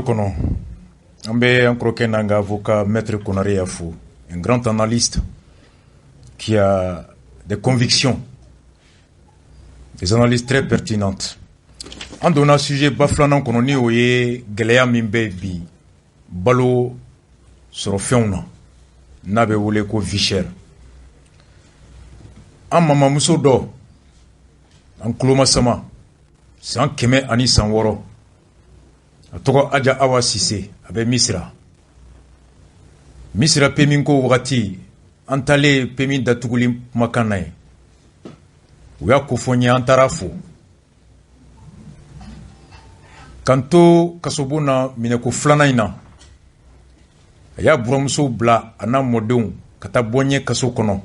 Sokono, Ambe Ankroke Nanga, avocat Maître Konaré Afou, un grand analyste qui a des convictions, des analyses très pertinentes. En donnant sujet baflanan kono ni oye geleya mimbe bi balo soro fewna nabe wole ko vichère. An mama muso do an kuloma sama san keme ani san woro atoko aja awa sise abe misra pemin ko wakati antale pemin datuguli makanae uya kufonya antarafu kanto kasobona mineko flana ina aya buramuso bla ana modon kata bonye kaso kono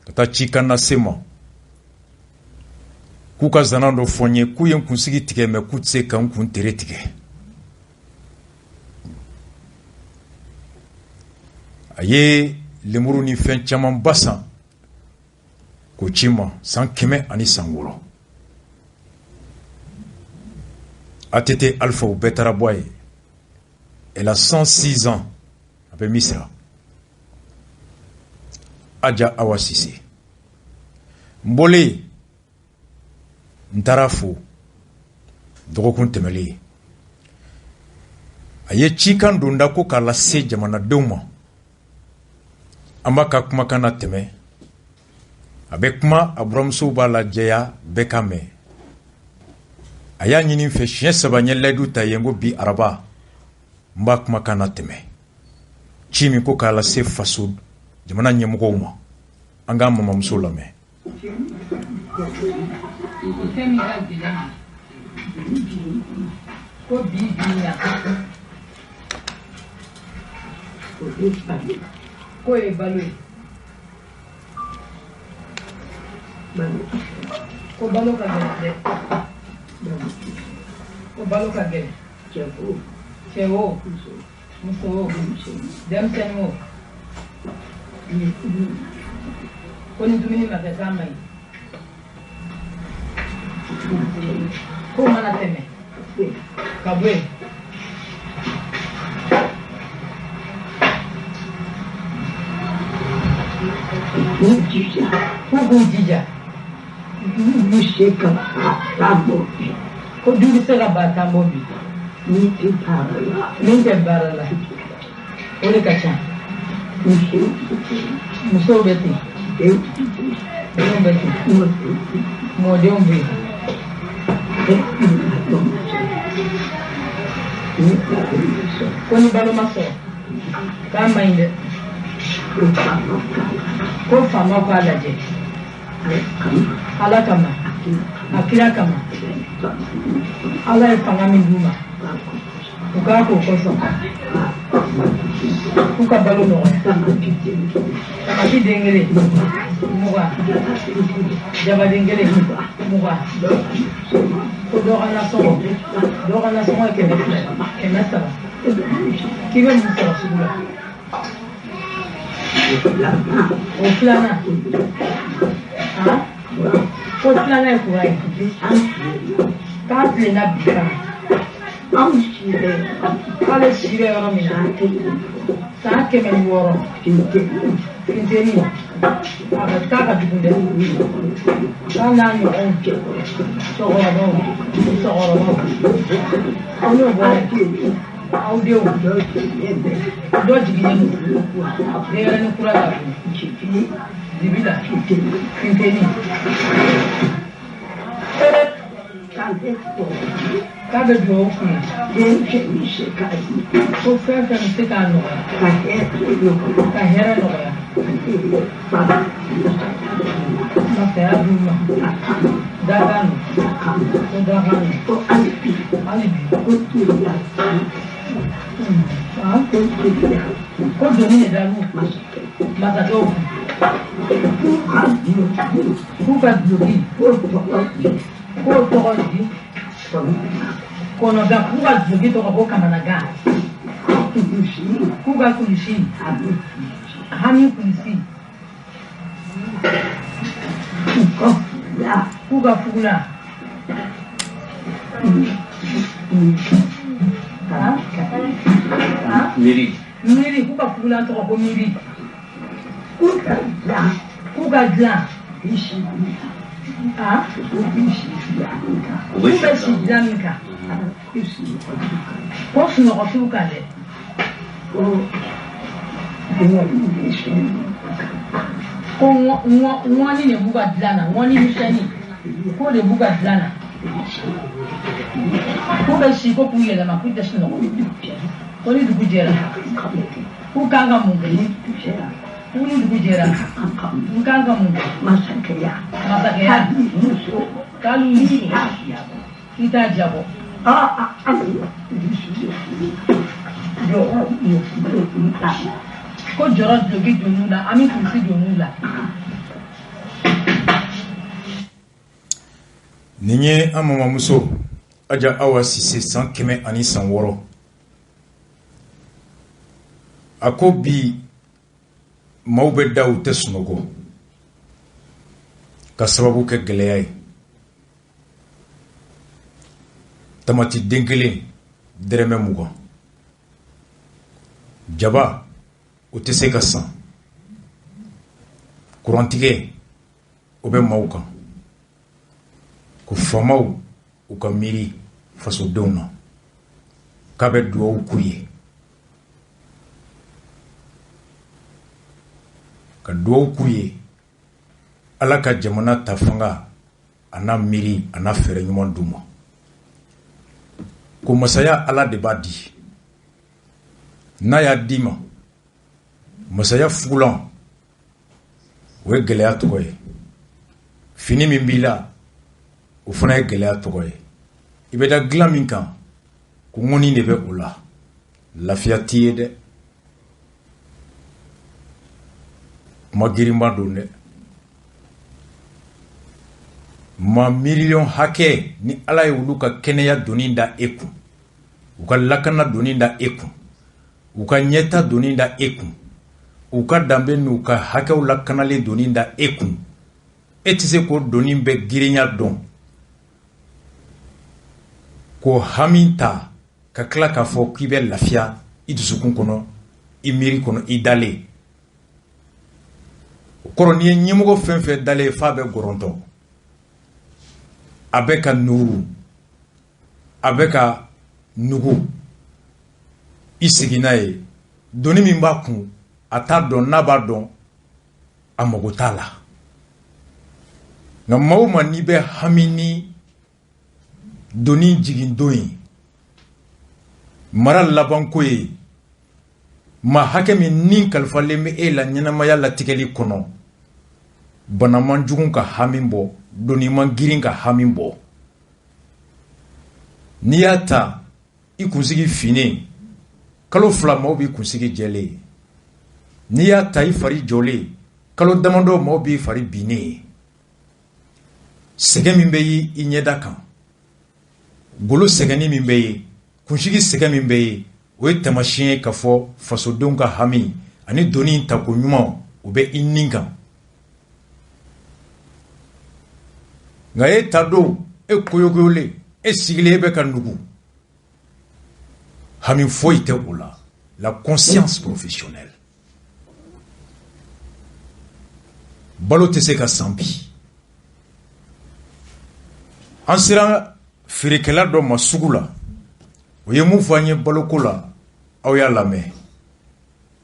kata chikana sema kuka zanando fonye kuyen kunsigi tige me kutse kan kun tere tige aye lemuru ni fen chaman basa ko chima san keme ani sangolo ATT Alpha ou Betara Boye. Elle a 106 ans. Avec Misra. Adja Awasisi. Mbole. Ntarafu. Drokun temeli. Aye chikan dundako kala se jamana doma. Ambaka kuma kana teme. Abekma Abramso bala jaya bekame. Aya nyini fe chien sabanye ledu tayengo bi araba mbak makana teme chimi ko kala se fasud jamana nyemugo uma anga mama musula me ko bi ya ko e balui ko balo ka de o balo ka gel chewo muso dem tenmo ko ni dumini ma ka mai ko mana teme ka bwe ko jija Musheka Tabobi. Ko dulu sera Tabobi. Ni te parla. Ni te parla. Ole kacha. Muso beti. Eu beti. Mo de umbi. Ko ni balo maso. Kama inde. Ko fama kwa laje. Ala kama akira kama ala efanga minduma uka ko koso uka balo no amati dengere muga jaba dengere muga ko do ala so ke nasa kiwe muso sugula o plana ko plana e kurai ka plena bika kale shire ora mina sa ke me woro kinteni aga ka dukunde kana ni onke so ora no ono bo audio do jigini de ni kura da dibida kinteni cada jogo oferta não se dá no carreira não é mas é a Bruma dá gano quando nem dá no mas a jogo kuka blogi ko togondi kono da kuka blogi to ko kamanaga kuka kulishi hani kulisi kuka fugula ha Miri. Miri, pourquoi vous l'avez trop miri? Pourquoi blanc? Ah? Pourquoi si blanc? Pourquoi tu n'auras plus qu'à aller? Moi, ni ne bouga blanc, moi ni chani. Pourquoi le bouga blanc? Pourquoi si vous pouvez la ma coupe de snow? Pourquoi du budget? Pourquoi quand mon pays? Pourquoi du budget? Pourquoi quand mon Masakaya? Kalu, kita jabo. Ko joro jogi donula, ami kusi donula. Ninye amama muso aja awa sise san keme ani san woro. Ako bi maube da ute sunogo. Ka sababu ke gɛlɛya ye. Tamati den kelen dɛrɛmɛ 20. Jaba o tɛ se ka san. Kurantigɛ o bɛ maaw kan. Ko faamaw u ka miiri fasodenw na. K'a bɛ duwawu k'u ye. Ka duwawu k'u ye. Ala ka jamana ta fanga a n'a miiri a n'a fɛɛrɛ ɲuman d'u ma. Ko masaya Ala de b'a di. N'a y'a d'i ma, masaya fugulan o ye gɛlɛya tɔgɔ ye. Fini min b'i la o fana ye gɛlɛya tɔgɔ ye. I bɛ da dilan min kan ko ŋɔni de bɛ o la. Lafiya t'i ye dɛ. Kuma girinba don dɛ. Ma miliyɔn hakɛ ni Ala ye olu ka kɛnɛya doni da e kun, u ka lakana doni da e kun, u ka ɲɛta doni da e kun, u ka danbe n'u ka hakɛw lakanalen doni da e kun. E tɛ se k'o doni bɛ girinya dɔn, k'o hami ta ka tila k'a fɔ k'i bɛ lafiya i dusukun kɔnɔ, i miiri kɔnɔ, i dalen. O kɔrɔ n'i ye ɲɛmɔgɔ fɛn fɛn dalen f'a bɛ gɔrɔntɔ. A bɛ ka nuru, a bɛ ka nugu, i sigi n'a ye. Doni min b'a kun, a t'a dɔn, n'a b'a dɔn, a mago t'a la. Nka maa o maa n'i bɛ hami ni doni jigin don ye, mara labanko ye, maa hakɛ min ni kalifalen bɛ e la ɲɛnamaya latigɛli kɔnɔ, bana man jugu ka hami bɔ, doni man girin ka hami bɔ. N'i y'a ta i kunsigi finen, kalo 2 maaw b'i kunsigi jɛlen. N'i y'a ta i fari jɔlen, kalo damadɔ maaw b'i fari binnen. Sɛgɛn min bɛ i ɲɛda kan, golo sɛgɛnni min bɛ ye, kunsigi sɛgɛn min bɛ ye, o ye taamasiyɛn ye k'a fɔ fasodenw ka hami ani doni tako ɲuman o bɛ i nin kan. Nka e ta don e koyokoyolen, e sigilen e bɛ ka nugu, hami foyi tɛ o la. La conscience professionnelle. Balo tɛ se ka san bi. An sera feerekɛla dɔ ma sugu la, o ye mun fɔ an ye baloko la, aw y'a lamɛn.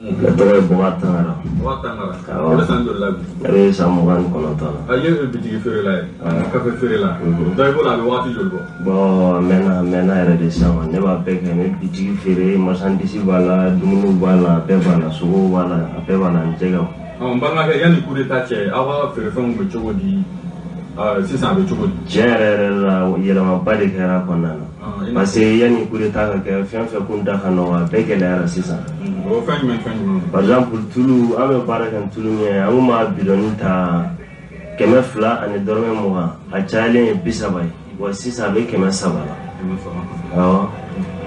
Ne tɔgɔ ye Bɔba Tangara. Bɔba Tangara. O bɛ san joli la bi? Ne bɛ san 29 la. A ye bitigi feere la ye, kafe feere la. Donc i bolo a bɛ waati joli bɔ? Bon n mɛnna yɛrɛ de sisan ne b'a bɛɛ kɛ, n bɛ bitigi feere, marchandise b'a la, dumuni b'a la, a bɛɛ b'a la, sogo b'a la, a bɛɛ b'a la, n jɛgɛw. N balimakɛ yanni coup d'état cɛ aw ka feerefɛnw bɛ cogo di? Sisan a bɛ cogo di? Tiɲɛ yɛrɛ la yɛlɛmaba de kɛra a kɔnɔna na. Parce que yanni coup d'état ka kɛ fɛn fɛn kun da ka nɔgɔ a bɛɛ gɛlɛyara sisan. O fɛn jumɛn? Par exemple tulu an bɛ baara kɛ tulu min ye an kun b'a bidɔni ta 200 ani dɔrɔmɛ 20 a cayalen ye 30 ye. Bon sisan a bɛ 300 la. Awɔ.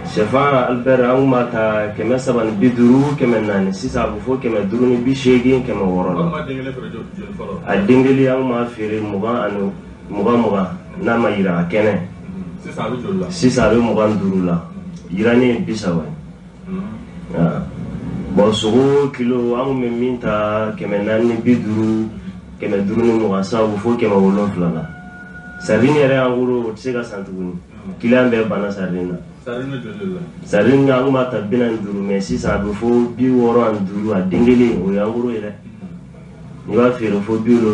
Sɛfan Albert an kun b'a ta 350 400 sisan a bɛ fɔ 580 560 la. A den kelen an kun b'a feere 20 ani 20 n'a ma yira a kɛnɛ. Sisan a bɛ 25 la. Yirani ye 30 ye. bon sogo kilo an me min ta kɛmɛ naani bi duuru kɛmɛ duuru ni mugan sababu fo kɛmɛ wolonwula la sardine yɛrɛ en gros o tɛ se ka san tuguni client bɛɛ banna sardine na sardine an b'a ta 45 mais sisan a bɛ fo 65 a den kelen o ye en gros ye dɛ n'i b'a feere fo 70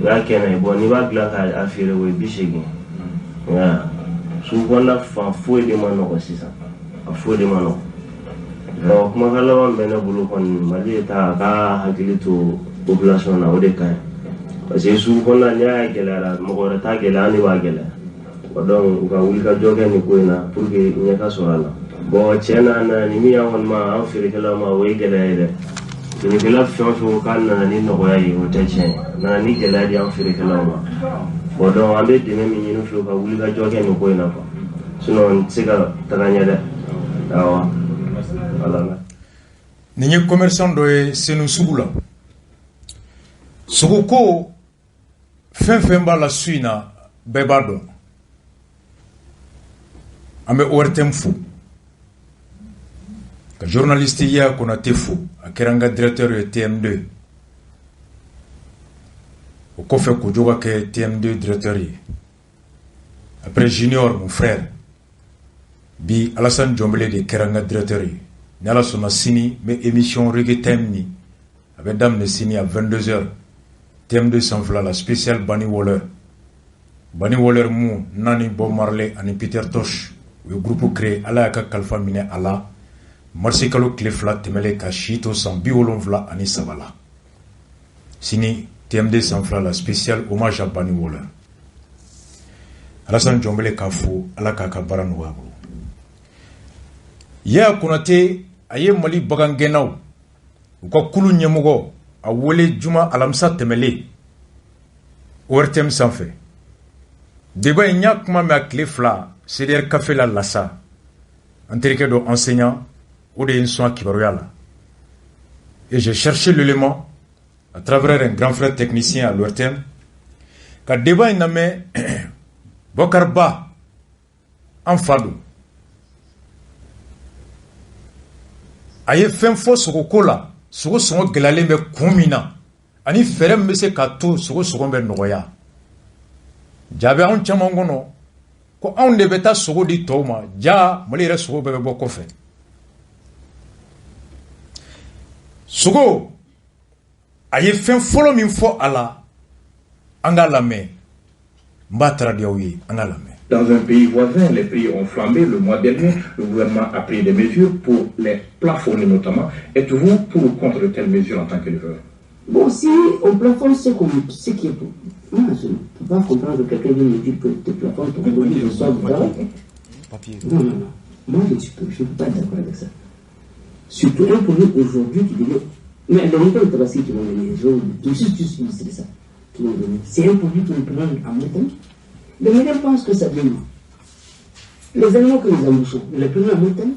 o y'a kɛnɛ bon n'i b'a dilan k'a feere o ye 80 sugu kɔnɔna fan foyi de ma nɔgɔ sisan a foyi de ma nɔgɔ kumakan laban bɛ ne bolo kɔni Mali ye ta a ka hakili to population na o de ka ɲi parce que sugu kɔnɔna n'i y'a gɛlɛyara mɔgɔ wɛrɛ t'a gɛlɛya an de b'a gɛlɛya donc u ka wuli ka jɔ kɛ nin ko in na pour que ɲɛ ka sɔrɔ a la bon tiɲɛ na ni min y'an kɔni ma an feerekɛlaw ma o ye gɛlɛya ye dɛ feerekɛla fɛn o fɛn k'a nana ni nɔgɔya ye o tɛ tiɲɛ ye nana ni gɛlɛya de y'an feerekɛlaw ma bon donc an bɛ dɛmɛ min ɲini u fɛ u ka wuli ka jɔ kɛ nin ko in na quoi sinon n tɛ se ka taga ɲɛ dɛ awɔ voilà. Nin ye commerçant dɔ ye Senu sugu la sogo ko fɛn fɛn b'a la su in na bɛɛ b'a dɔn an bɛ ORTM fo ka journaliste Yaya Konate fo a kɛra n ka directeur ye TM2 o kɔfɛ Kojo ka kɛ TM2 directeur ye après Junior mon frère bi Alassane Diombele de kɛra n ka directeur ye ni Ala sɔnna sini n bɛ émission Reggae Time ni a bɛ daminɛ sini à 22h TM2 sanfɛla la spécial Bani Waller mu Nani Bob Marley ani Peter Tosh u ye groupe créé Ala y'a ka kalifa minɛ a la marché kalo tile 2 tɛmɛlen ka si to san 73 la sini TM2 sanfɛla la spécial hommage à Bani Waller Alassane Diombele k'a fo Ala k'a ka baara nɔgɔya bolo Yaya Konate a ye Mali bagangɛnnaw u ka kulu ɲɛmɔgɔ a wele juma alamisa tɛmɛlen ORTM sanfɛ débat in y'a kuma mɛn a tile 2 CDR café la Lassa an terikɛ dɔ enseignant o de ye n sɔn a kibaruya la et j'ai cherché l'élément à travers un grand frère technicien à l'ORTM ka débat in lamɛn Bokar Ba an fa don a ye fɛn fɔ sogoko la sogo sɔngɔ gɛlɛyalen bɛ kun min na ani fɛɛrɛ min bɛ se k'a to sogo sɔngɔ bɛ nɔgɔya jaabi anw caman kɔnɔ ko anw de bɛ taa sogo di tɔw ma ja Mali yɛrɛ sogo bɛɛ bɛ bɔ kɔfɛ sogo a ye fɛn fɔlɔ min fɔ a la an k'a lamɛn n b'a traduit aw ye an k'a lamɛn. Dans un pays voisin, les prix ont flambé le mois dernier. Le gouvernement a pris des mesures pour les plafonner notamment. Êtes-vous pour ou contre de telles mesures en tant qu'éleveur? Bon, si on plafonne ce qui est pour... Moi, je ne peux pas comprendre que quelqu'un vienne me dire que tu plafonnes ton produit de soir du travail. Non. Moi, je ne suis pas d'accord avec ça. Surtout un produit aujourd'hui qui devient... Mais les montants de tabac qui vont venir, je suis juste illustré ça. C'est un produit qui nous prend en méthane. Les médias pensent que ça vient. Les animaux que nous embauchons, nous les prenons en montagne.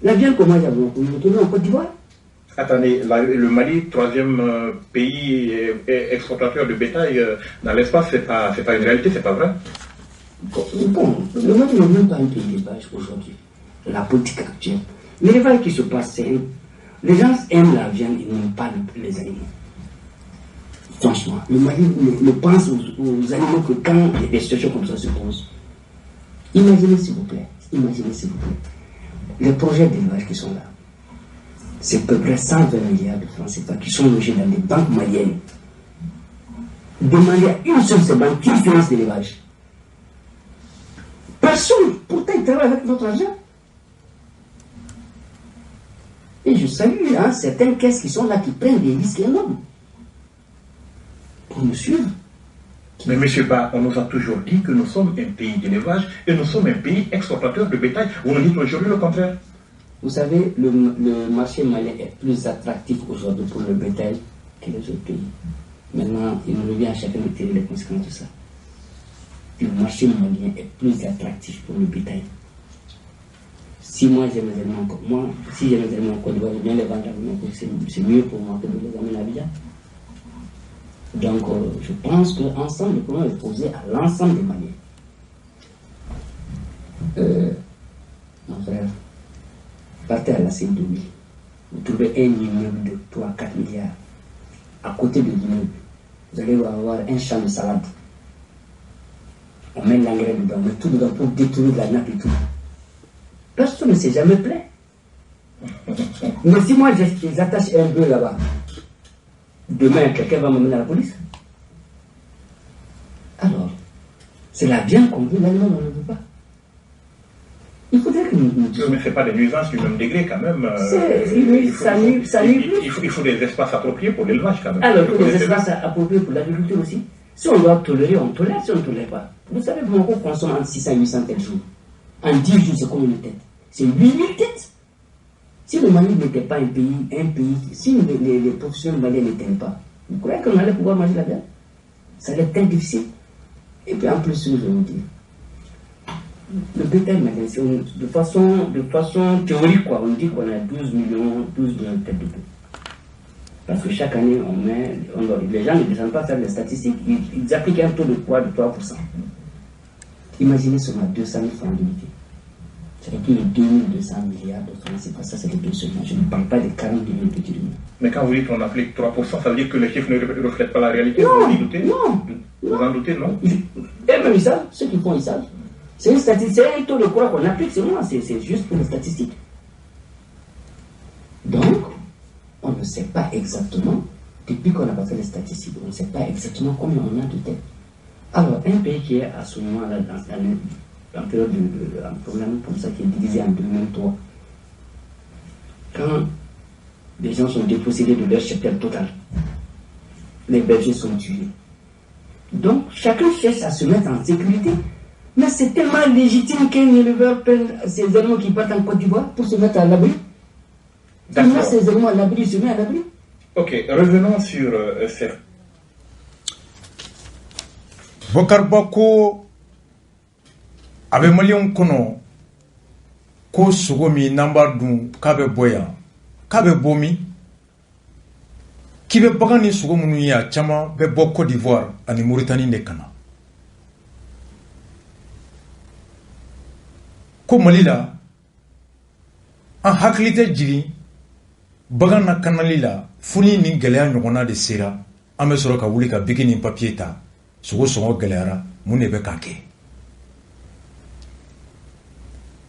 La viande, comment il y a nous retournons en Côte d'Ivoire. Attendez, le Mali, troisième pays exportateur de bétail dans l'espace, c'est pas une réalité, c'est pas vrai? Bon, le Mali n'est même pas un pays d'élevage aujourd'hui. La politique actuelle. L'élevage qui se passe, c'est les gens aiment la viande, ils n'aiment pas les animaux. Franchement, le Mali ne pense aux animaux que quand des situations comme ça se posent. Imaginez s'il vous plaît, les projets d'élevage qui sont là. C'est à peu près 120 milliards de francs CFA qui sont logés dans des banques maliennes. Demandez à une seule de ces banques qui finance l'élevage. Personne, pourtant ils travaillent avec notre argent. Et je salue certaines caisses qui sont là, qui prennent des risques énormes. Pour me suivre. Mais monsieur Ba, on nous a toujours dit que nous sommes un pays d'élevage et nous sommes un pays exportateur de bétail. Vous nous dites aujourd'hui le contraire. Vous savez, le marché malien est plus attractif aujourd'hui pour le bétail que les autres pays. Maintenant, il nous revient à chacun de tirer les conséquences de ça. Le marché malien est plus attractif pour le bétail. Si moi j'ai mes éléments comme moi, si j'ai mes éléments en Côte d'Ivoire, je viens les vendre à Monaco, c'est mieux pour moi que de les amener à Abidjan. Donc, je pense qu'ensemble, le problème est posé à l'ensemble des Maliens. Mon frère, Partez à la CDOI. Vous trouvez un immeuble de 3-4 milliards. À côté de l'immeuble, vous allez avoir un champ de salade. On met l'engrais dedans, on met tout dedans pour détruire la nappe et tout. Personne ne s'est jamais plaint. Mais si moi j'attache un bœuf là-bas, demain quelqu'un va m'emmener à la police. Alors, c'est la viande qu'on veut, l'aliment on ne veut pas. Il faudrait que nous... Mais ce n'est pas des nuisances du même degré quand même. Il faut des espaces appropriés pour l'élevage quand même. Alors, il faut des espaces appropriés pour l'agriculture aussi. Si on doit tolérer, on tolère. Si on ne tolère pas. Vous savez, Bamako consomme entre 600 et 800 têtes jours. En 10 jours, c'est combien de têtes? C'est 8000 têtes. Si le Mali n'était pas un pays, si les professionnels maliens n'étaient pas, vous croyez qu'on allait pouvoir manger la viande? Ça allait être très difficile. Et puis en plus, je vais vous dire, le bétail malien, de façon théorique, quoi, on dit qu'on a 12 millions de têtes de bœuf. Parce que chaque année, les gens ne descendent pas faire les statistiques, ils appliquent un taux de poids de 3%. Imaginez seulement 200 000 francs d'unité. C'est-à-dire qu'il y a 2200 milliards de francs, c'est pas ça, c'est les deux seulement. Je ne parle pas des 40 millions de petits humains. Mais quand vous dites qu'on applique 3%, ça veut dire que les chiffres ne reflètent pas la réalité? Vous en doutez, non? Et même ils savent, ceux qui font, ils savent. C'est une statistique, c'est un taux de croix qu'on applique, c'est moi, c'est juste pour les statistiques. Donc, on ne sait pas exactement, depuis qu'on n'a pas fait les statistiques, on ne sait pas exactement combien on a de têtes. Alors, un pays qui est à ce moment-là, en période un problème comme ça, qui est divisé en deux, même trois, quand les gens sont dépossédés de leur cheptel total, les bergers sont tués. Donc, chacun cherche à se mettre en sécurité. Mais c'est tellement légitime qu'un éleveur prenne ses animaux qui partent en Côte d'Ivoire pour se mettre à l'abri. Il met ses animaux à l'abri, il se met à l'abri. Ok, revenons sur ces... Bokarbako abe malion kono ko sugomi namba dun kabe boya kabe bomi kibe bagani sugomunu ya chama be bo Côte d'Ivoire ani Mauritanie ne kana ko malila an haklite jiri bagan na kanali la funi ni gɛlɛya ɲɔgɔnna de sera an bɛ sɔrɔ ka wuli ka biki ni papier ta sogo sɔngɔ gɛlɛyara mun de bɛ ka kɛ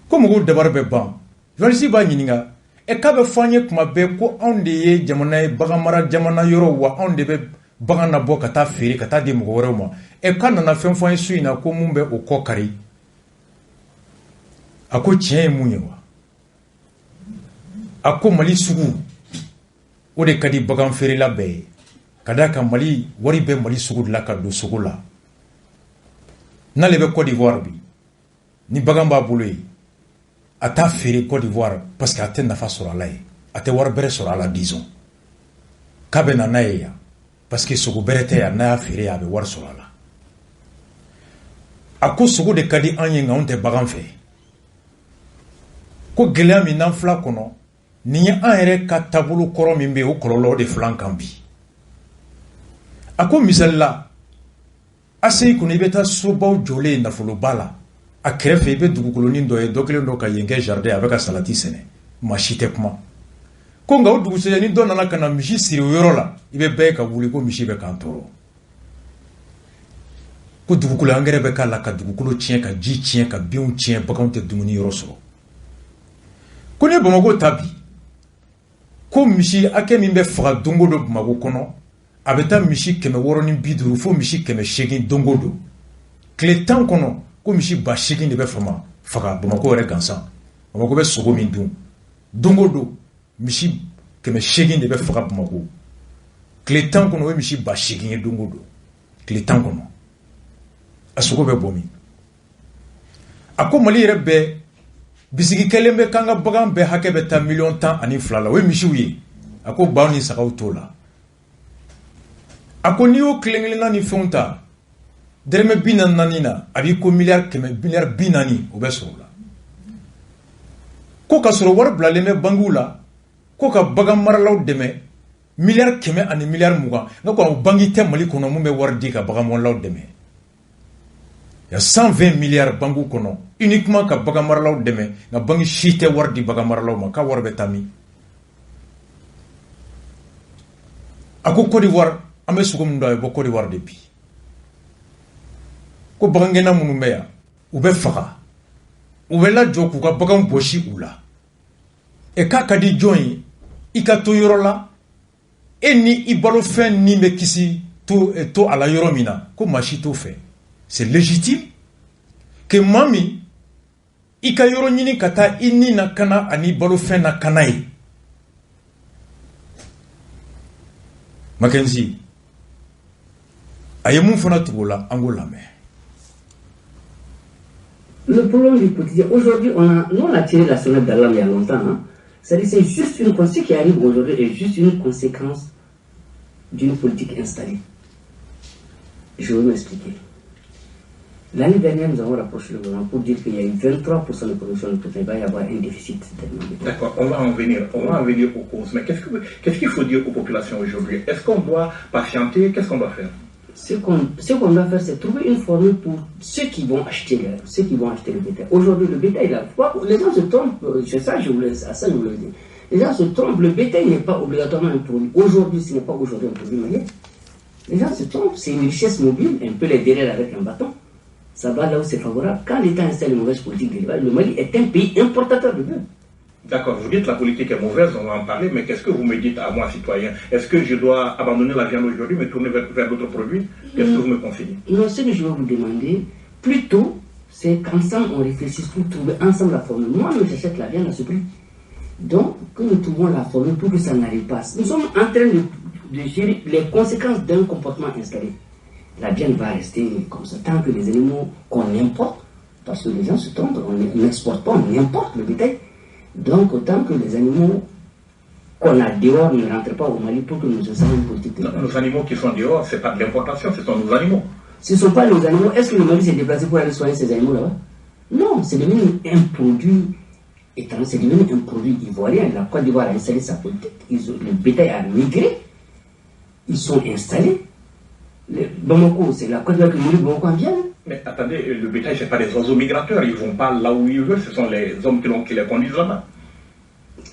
ko mɔgɔw dabari bɛ ban journaliste b'a ɲininka k'a bɛ fɔ an ye kuma bɛɛ ko anw de ye jamana ye bagan mara jamana yɔrɔ wa anw de bɛ bagan nabɔ ka taa feere ka taa di mɔgɔ wɛrɛw ma k'a nana fɛn fɔ an ye su in na ko mun bɛ o kɔ kari a ko tiɲɛ ye mun ye wa a ko Mali sugu o de ka di bagan feerela bɛɛ ye ka d'a kan Mali wari bɛ Mali sugu de la ka don sogo la n'ale bɛ Côte d'Ivoire bi ni bagan b'a bolo ye a t'a feere Côte d'Ivoire parce que a tɛ nafa sɔrɔ a la ye a tɛ wari bɛrɛ sɔrɔ a la disons k'a bɛ na n'a ye yan parce que sogo bɛrɛ tɛ yan n'a y'a feere a bɛ wari sɔrɔ a la a ko sogo de ka di an ye nka anw tɛ bagan fɛ ko gɛlɛya min n'an fila kɔnɔ nin ye an yɛrɛ ka taabolo kɔrɔ min bɛ yen o kɔlɔlɔ de filan kan bi a ko misali la ACI kɔnɔ i bɛ taa sobaw jɔlen nafoloba la a kɛrɛfɛ i bɛ dugukolonin dɔ ye dɔ kelen dɔ ka yen kɛ jardin a bɛ ka salati sɛnɛ maa si tɛ kuma ko nka o dugusɛjɛ ni dɔ nana ka na misi siri o yɔrɔ la i bɛ bɛɛ ka wuli ko misi bɛ k'an tɔɔrɔ ko dugukolo angɛrɛ bɛ k'a la ka dugukolo tiɲɛ ka ji tiɲɛ ka binw tiɲɛ baganw tɛ dumuni yɔrɔ sɔrɔ ko ni Bamako ta bi ko misi hakɛ min bɛ faga don o don Bamako kɔnɔ a bɛ taa misi 650 fo misi 800 don o don tile 10 kɔnɔ ko misi 800 de bɛ faga Bamako yɛrɛ gansan Bamako bɛ sogo min dun don o don misi 800 de bɛ faga Bamako tile 10 kɔnɔ o ye misi 800 ye don o don tile 10 kɔnɔ a sogo bɛ bɔ min a ko Mali yɛrɛ bɛ bisigi kelen bɛ kan ka bagan bɛɛ hakɛ bɛ taa 1,2 la o ye misiw ye a ko baw ni sagaw t'o la a ko n'i y'o kelen kelenna ni fɛnw ta dɛrɛmɛ 44 na a b'i ko miliyari 40 o bɛ sɔrɔ o la ko ka sɔrɔ wari bilalen bɛ bangiw la ko ka bagan maralaw dɛmɛ miliyari 100 ani miliyari 20 nka ko bangi tɛ Mali kɔnɔ mun bɛ wari di ka bagan maralaw dɛmɛ Il y a 120 milliards bangu kono uniquement ka bagan maralaw deme na bangi shite war di bagan maralaw ma ka war betami ako Côte d'Ivoire ame sugum ndo bo Côte d'Ivoire depuis ko bagan ngena munu meya ube faga ube la joku ka bagan boshi ula e ka kadi joyi ikato yorola eni ibalo fen ni me kisi to ala yoromina ko machito fait. C'est légitime que mami ika yoro nyini kata ini na kana ani balo fen na kanai. Mackenzie ayemu fona tugola angola me. Le problème du quotidien, aujourd'hui, nous on a tiré la sonnette d'alarme il y a longtemps. Hein. C'est-à-dire c'est juste une conséquence, ce qui arrive aujourd'hui est juste une conséquence d'une politique installée. Je vais m'expliquer. L'année dernière, nous avons rapproché le gouvernement pour dire qu'il y a eu 23% de production de pétrole. Il va y avoir un déficit. D'accord, on va en venir aux causes. Mais qu'est-ce qu'il faut dire aux populations aujourd'hui? Est-ce qu'on doit patienter? Qu'est-ce qu'on doit faire? Ce qu'on doit faire, c'est trouver une formule pour ceux qui vont acheter le bétail. Aujourd'hui, le bétail, là, les gens se trompent, c'est ça, je voulais dire. Les gens se trompent, le bétail n'est pas obligatoirement un produit. Aujourd'hui, ce n'est pas aujourd'hui un produit malien. Les gens se trompent, c'est une richesse mobile, un peu les derrière avec un bâton. Ça va là où c'est favorable. Quand l'État installe une mauvaise politique d'élevage, le Mali est un pays importateur de bœuf. D'accord, vous dites que la politique est mauvaise, on va en parler, mais qu'est-ce que vous me dites à moi, citoyen? Est-ce que je dois abandonner la viande aujourd'hui, me tourner vers d'autres produits? Qu'est-ce que vous me conseillez? Non, ce que je vais vous demander, plutôt, c'est qu'ensemble on réfléchisse pour trouver ensemble la formule. Moi, j'achète la viande à ce prix. Donc, que nous trouvons la formule pour que ça n'arrive pas. Nous sommes en train de gérer les conséquences d'un comportement installé. La viande va rester comme ça, tant que les animaux qu'on importe, parce que les gens se trompent, on n'exporte pas, on importe le bétail. Donc, autant que les animaux qu'on a dehors ne rentrent pas au Mali pour que nous ayons une politique de... Nos animaux qui sont dehors, ce n'est pas de l'importation, ce sont nos animaux. Ce ne sont pas nos animaux. Est-ce que le Mali s'est déplacé pour aller soigner ces animaux là-bas? Non, c'est devenu un produit étranger, c'est devenu un produit ivoirien. La Côte d'Ivoire a installé sa politique, le bétail a migré, ils sont installés. Bamako, c'est la Côte d'Ivoire qui Bamako en vient. Mais attendez, le bétail, ce n'est pas des oiseaux migrateurs, ils ne vont pas là où ils veulent, ce sont les hommes qui les conduisent là-bas.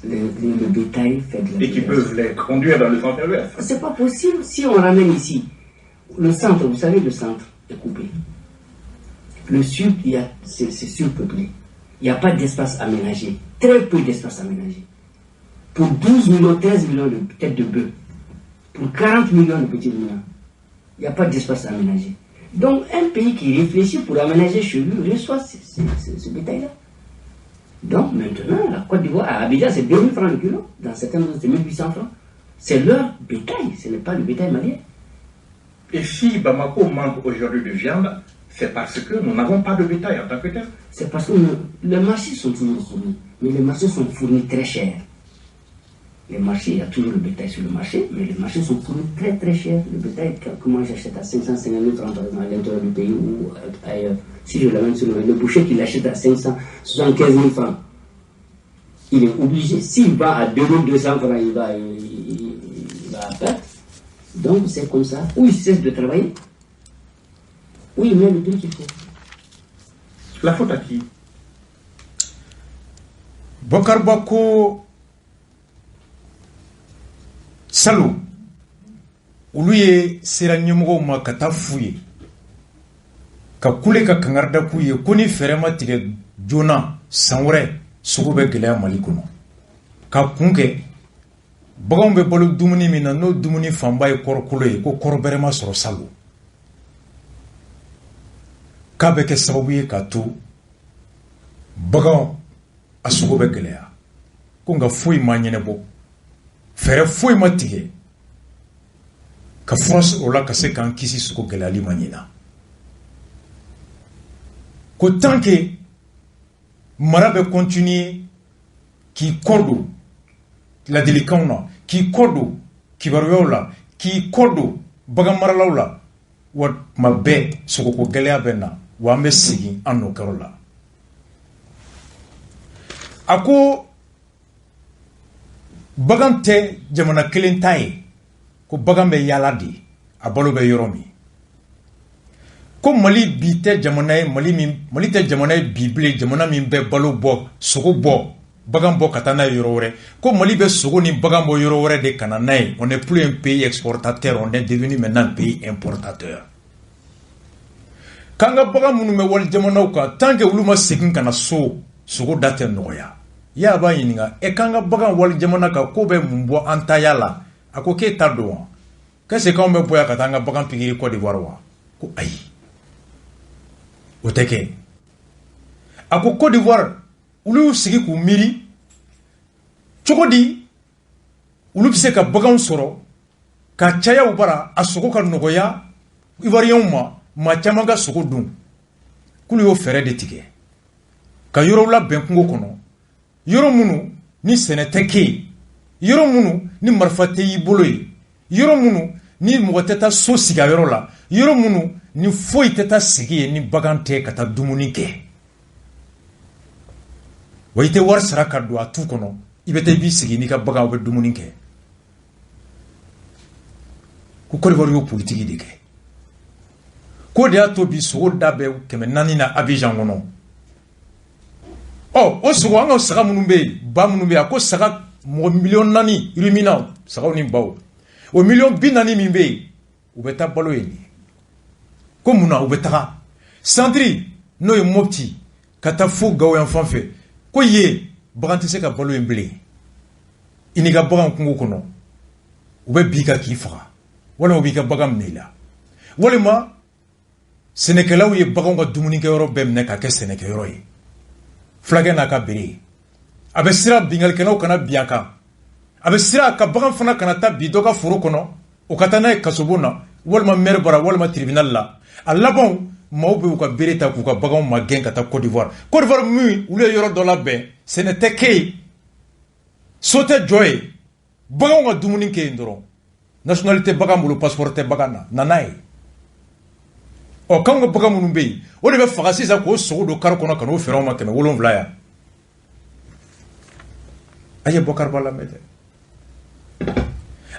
Le bétail fait de la... Et qui peuvent les conduire dans le sens inverse. C'est pas possible si on ramène ici. Le centre, vous savez, le centre est coupé. Le sud, c'est surpeuplé. Il n'y a pas d'espace aménagé. Très peu d'espace aménagé. Pour 12 millions, 13 millions de têtes de bœufs, pour 40 millions de petits moulins, il n'y a pas d'espace aménagé. Donc, un pays qui réfléchit pour aménager chez lui reçoit ce bétail-là. Donc, maintenant, la Côte d'Ivoire, à Abidjan, c'est 2000 francs le kilo. Dans certains endroits, c'est 1800 francs. C'est leur bétail, ce n'est pas le bétail malien. Et si Bamako manque aujourd'hui de viande, c'est parce que nous n'avons pas de bétail en tant que tel. C'est parce que les marchés sont toujours fournis. Mais les marchés sont fournis très chers. Les marchés, il y a toujours le bétail sur le marché, mais les marchés sont fournis très très chers. Le bétail que moi j'achète à 550 000 francs à l'intérieur du pays ou ailleurs. Si je l'amène sur le boucher qui l'achète à 575 000 francs, il est obligé. S'il va à 2200 francs, il va à perte. Donc c'est comme ça. Ou il cesse de travailler, ou il met le prix qu'il faut. La faute à qui? Bokar Bako Salou olu ye sera ɲɛmɔgɔw ma ka taa f'u ye ka kule ka kangarida k'u ye ko ni fɛɛrɛ ma tigɛ joona san wɛrɛ sogo bɛ gɛlɛya Mali kɔnɔ ka kun kɛ baganw bɛ balo dumuni min na n'o dumuni fanba ye kɔrɔkolo ye ko kɔrɔ bɛrɛ ma sɔrɔ Salou k'a bɛ kɛ sababu ye k'a to baganw a sogo bɛ gɛlɛya ko nka foyi ma ɲɛnɛbɔ fɛrɛ foyi ma tigɛ ka fura sɔrɔ la ka se k'an kisi sogo gɛlɛyali ma ɲina ko tant que mara bɛ continuer k'i kɔ don ladilikanw na k'i kɔ don kibaruyaw la k'i kɔ don bagan maralaw la wa tuma bɛɛ sogoko gɛlɛya bɛ na wa an bɛ segin an nɔ kɛrɔ la a ko bagan tɛ jamana kelen ta ye ko bagan bɛ yaala de a balo bɛ yɔrɔ min ko Mali bi tɛ jamana ye Mali tɛ jamana ye bi bilen jamana min bɛ balo bɔ sogo bɔ bagan bɔ ka taa n'a ye yɔrɔ wɛrɛ ko Mali bɛ sogo ni bagan bɔ yɔrɔ wɛrɛ de kana n'a ye on n'est plus un pays exportateur on est devenu maintenant un pays importateur k'an ka bagan minnu bɛ wali jamanaw kan tant que olu ma segin ka na so sogo da tɛ nɔgɔya y'a b'a ɲininka k'an ka bagan wali jamana kan ko bɛ mun bɔ an ta yala a ko k'e ta don wa qu'est-ce k'anw bɛ bɔ yan ka taa an ka bagan pikiri Côte d'Ivoire wa ko ayi o tɛ kɛ a ko Côte d'Ivoire olu y'u sigi k'u miiri cogo di olu bɛ se ka baganw sɔrɔ ka cayaw bara a sogo ka nɔgɔya Ivoiriens ma maa caman ka sogo dun k'olu y'o fɛɛrɛ de tigɛ ka yɔrɔw labɛn kungo kɔnɔ yɔrɔ minnu ni sɛnɛ tɛ kɛ yen yɔrɔ minnu ni marifa tɛ y'i bolo ye yɔrɔ minnu ni mɔgɔ tɛ taa so sigi a yɔrɔ la yɔrɔ minnu ni foyi tɛ taa sigi yen ni bagan tɛ ka taa dumuni kɛ wa i tɛ wari sara ka don a tu kɔnɔ i bɛ taa i b'i sigi n'i ka bagan bɛ dumuni kɛ ko Côte d'Ivoire y'o politiki de kɛ ko de y'a to bi sogo da bɛ 400 na Abidjan kɔnɔ o sogo an ka saga minnu bɛ yen ba minnu bɛ yen a ko saga mɔgɔ 400,000 Rumina sagaw ni baw o 440,000 min bɛ yen u bɛ taa balo yen ko mun na u bɛ taga centre n'o ye Mopti ka taa fo Gao yan fan fɛ ko ye bagan tɛ se ka balo yen bilen i n'i ka bagan kungo kɔnɔ u bɛ bi ka k'i faga walima u b'i ka bagan minɛ i la walima sɛnɛkɛlaw ye baganw ka dumunikɛyɔrɔ bɛɛ minɛ ka kɛ sɛnɛkɛyɔrɔ ye fulakɛ n'a ka bere a bɛ sira bingalikɛlaw kana bin a kan a bɛ sira ka bagan fana kana taa bi dɔ ka foro kɔnɔ o ka taa n'a ye kasobon na walima maire bara walima tribunal la a labanw maaw bɛ u ka bere ta k'u ka baganw magɛn ka taa Côte d'Ivoire min olu ye yɔrɔ dɔ labɛn sɛnɛ tɛ kɛ yen so tɛ jɔ yen baganw ka dumuni kɛ yen dɔrɔn nationalité bagan bolo passeport tɛ bagan na nana ye k'anw ka bagan minnu bɛ yen o de bɛ faga sisan k'o sogo don kari kɔnɔ ka n'o feere anw ma 700 yan a ye Bokar Ba lamɛn dɛ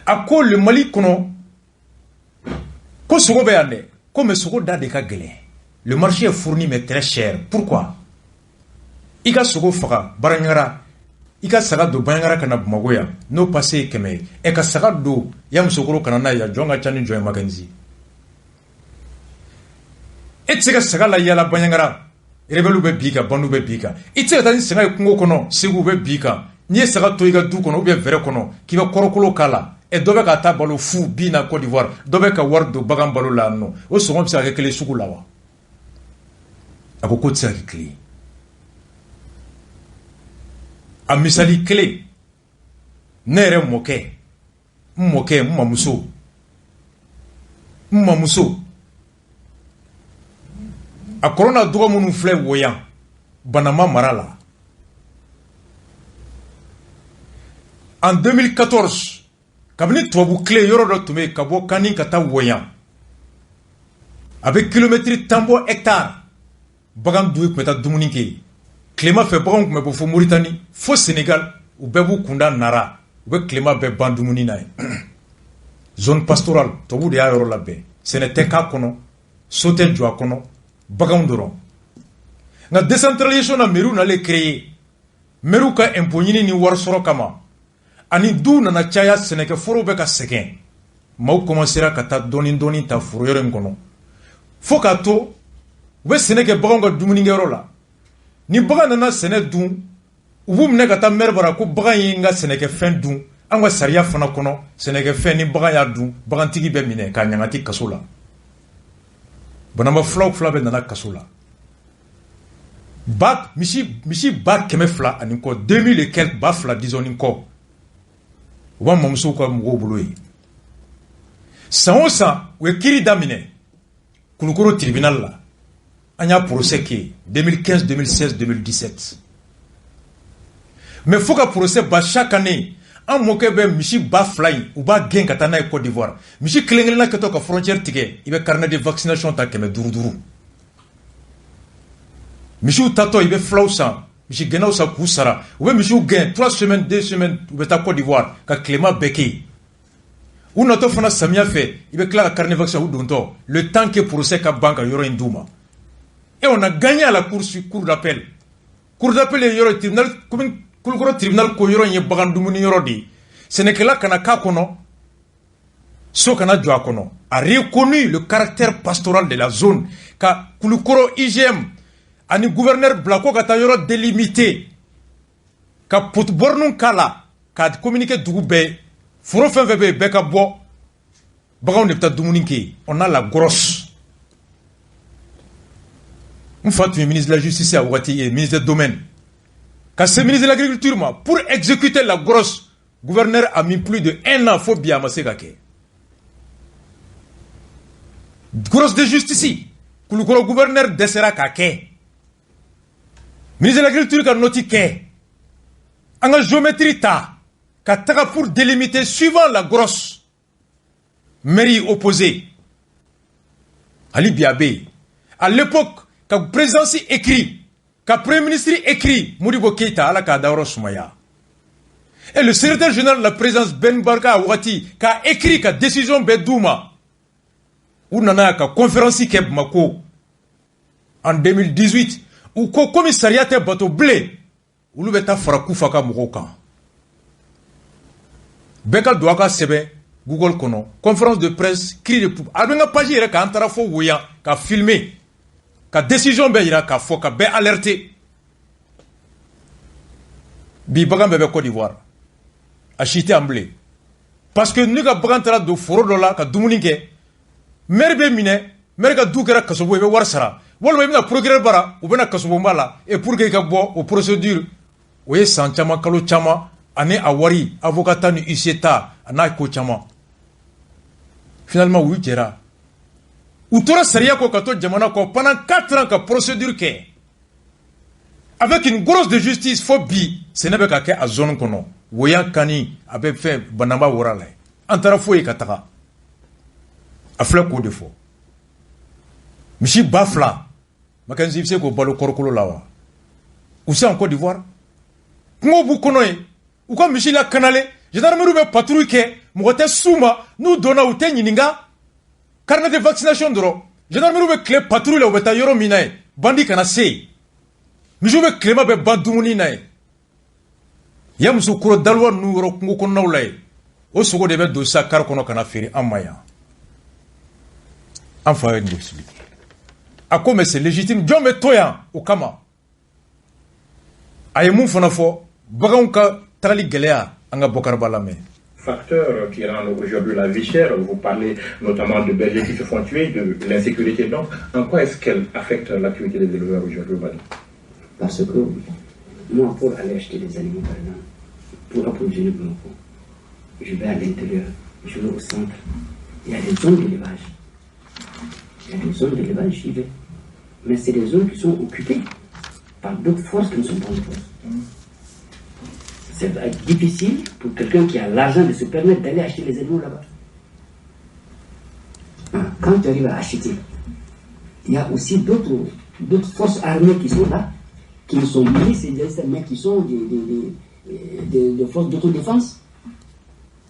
a ko le Mali kɔnɔ ko sogo bɛ yan dɛ ko mais sogo da de ka gɛlɛn le marché est fourni mais très cher pourquoi i ka sogo faga Baraɲagara i ka saga don Baɲagara ka na Bamakɔ yan n'o passé ye 100 ye ka saga don Yamusokoro ka na n'a ye jɔn ka ca ni jɔn ye Makenzi e tɛ se ka saga la yala Baɲagara rebelle bɛ bi kan bandu bɛ bi kan i tɛ se ka taa ni saga ye kungo kɔnɔ Segu bɛ bi kan n'i ye saga to i ka du kɔnɔ ou bien verre kɔnɔ k'i bɛ kɔrɔkolo k'a la dɔ bɛ ka taa balo fu bi na Côte d'Ivoire dɔ bɛ ka wari don bagan balo la nɔ o sɔngɔ bɛ se ka kɛ kelen sugu la wa a ko tɛ se ka kɛ kelen a misali kelen ne yɛrɛ mɔkɛ n mamuso a kɔrɔ n'a dɔgɔ minnu filɛ Woyan Banama mara la en 2014 kabini tubabu kile yɔrɔ dɔ tun bɛ yen ka bɔ Kani ka taa Woyan a bɛ kilomɛtiri 10 bɔ hectare bagan dun tun bɛ taa dumuni kɛ tilema fɛ baganw tun bɛ bɔ fo Mauritanie fo Sénégal u bɛɛ b'u kunda Nara u bɛ tilema bɛɛ ban dumuni na ye zone pastorale tubabu de y'a yɔrɔ labɛn sɛnɛ tɛ k'a kɔnɔ so tɛ jɔ a kɔnɔ baganw dɔrɔn nka décentralisation na mairie nalen créer mairie ka impôt ɲini ni wari sɔrɔ kama ani du nana caya sɛnɛkɛ foro bɛ ka sɛgɛn maaw commencera ka taa dɔɔni ta foro yɔrɔ in kɔnɔ fo k'a to u bɛ sɛnɛ kɛ baganw ka dumunikɛyɔrɔ la ni bagan nana sɛnɛ dun u b'u minɛ ka taa maire bara ko bagan ye n ka sɛnɛkɛfɛn dun an ka sariya fana kɔnɔ sɛnɛkɛfɛn ni bagan y'a dun bagantigi bɛ minɛ k'a ɲagati kaso la banama fila bɛ nana kaso la misi ba 200 ani kɔ 2000 et quelques ba 2 disons ni kɔ u b'a mamusow ka mɔgɔw bolo ye san o san u ye kiiri daminɛ Kulukoro tribunal la an y'a procès kɛ 2015 2016 2017 mais fo ka procès ba chaque année an mɔkɛ bɛ misi ba 2 in u b'a gɛn ka taa n'a ye Côte d'Ivoire misi kelen-kelenna kɛtɔ ka frontière tigɛ i bɛ carnet de vaccination ta 500 misiw tatɔ i bɛ fulaw san misi gɛnnaw san k'u sara u bɛ misiw gɛn 3 semaines 2 semaines u bɛ taa Côte d'Ivoire ka tilema bɛɛ kɛ ou nato fana samia fait il veut que la carnet vaccin ou donto le temps que procès ka banque yoro induma et on a gagné à la cour d'appel yoro tribunal comme kulukoro tribunal ko yoro nye bagandumuni yoro di Sénégal kana ka kono so kana jo akono a reconnu le caractère pastoral de la zone ka kulukoro IGM ani gouverneur Blako kata yoro délimité ka potbornun kala ka communiquer dugu be foro fen febe be ka bo bagaw ne pta dumuni ke on a la grosse un fatu ministre de la justice a wati et ministre du domaine ka ce ministre de l'agriculture pour exécuter la grosse gouverneur a mis plus de 1 an faut bien amasser kake grosse de justice kulukoro gouverneur desera kake ministre de l'agriculture ka noti ke en géométrie ta ka pour délimiter suivant la grosse mairie opposée Ali Biabé à l'époque ka présidence écrit ka premier ministre écrit Modibo Keïta ala ka daoro Soumaya et le secrétaire général de la présidence Ben Barka Ouati ka écrit ka décision Bedouma ou nana ka conférence keb mako en 2018 ou ko commissariat te bateau blé ou le beta farakou faka mokoka Bekal doaka sebe Google kono conférence de presse cri de poupe abenga page yere ka antara fo wuya ka filmer ka décision be yira ka fo ka be alerter bi bagam bebe Côte d'Ivoire achité en blé parce que nous ka bagantara do foro do la ka dumuni ke merbe mine merga dukera kasobo be warsara wolba mina procureur bara ou bena kasobo mbala et pour que ka bo au procédure oye san chama kalo chama ane awari avocat ni UCTA ana ko chama finalement oui jera outora saria ko kato jamana ko pendant 4 ans ka procédure ke avec une grosse de justice faut bi ce n'est pas qu'à zone kono woya kani abe fait banamba worala antara foye kataka afla ko de fo michi bafla makanzi fse ko balo korokolo lawa ou c'est en Côte d'Ivoire ngo bu kono e ou ko michi la kanale gendarmerie be patrouille ke mogote souma nous donna ou te nyininga carnet de vaccination doro gendarmerie be clé patrouille o beta yoro minae bandi kana sei mijo be cléma be bandumuni nae yamsu kuro dalwa nu yoro ngo kono lay o sogo de be do sa kar kono kana feri amaya enfin une possibilité à comme c'est légitime Dieu me toya au kama ay mun fana fo bagaw ka trali gelea anga bokar balame facteurs qui rendent aujourd'hui la vie chère. Vous parlez notamment de bergers qui se font tuer, de l'insécurité. Donc, en quoi est-ce qu'elle affecte l'activité des éleveurs aujourd'hui au Mali? Parce que moi, pour aller acheter des animaux, par exemple, pour approvisionner mon enfant, je vais à l'intérieur, je vais au centre. Il y a des zones d'élevage. Il y a des zones d'élevage, j'y vais. Mais c'est des zones qui sont occupées par d'autres forces qui ne sont pas des forces. C'est difficile pour quelqu'un qui a l'argent de se permettre d'aller acheter les animaux là-bas. Quand tu arrives à acheter, il y a aussi d'autres forces armées qui sont là, qui ne sont militaires, mais qui sont des forces d'autodéfense,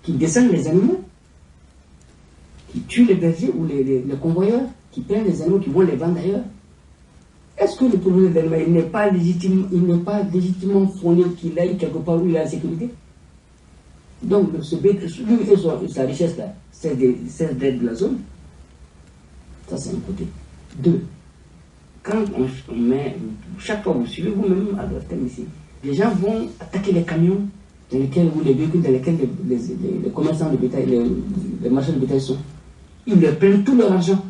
qui descendent les animaux, qui tuent les bergers ou les convoyeurs, qui prennent les animaux, qui vont les vendre ailleurs. Est-ce que le problème d'animal, il n'est pas légitimement fondé qu'il aille quelque part où il a la sécurité? Donc, lui et sa richesse là, c'est d'être de la zone. Ça, c'est un côté. 2. Quand on met, chaque fois vous suivez vous-même à votre thème ici, les gens vont attaquer les camions dans lesquels, ou les véhicules dans lesquels les commerçants de bétail, les marchands de bétail sont. Ils leur prennent tout leur argent.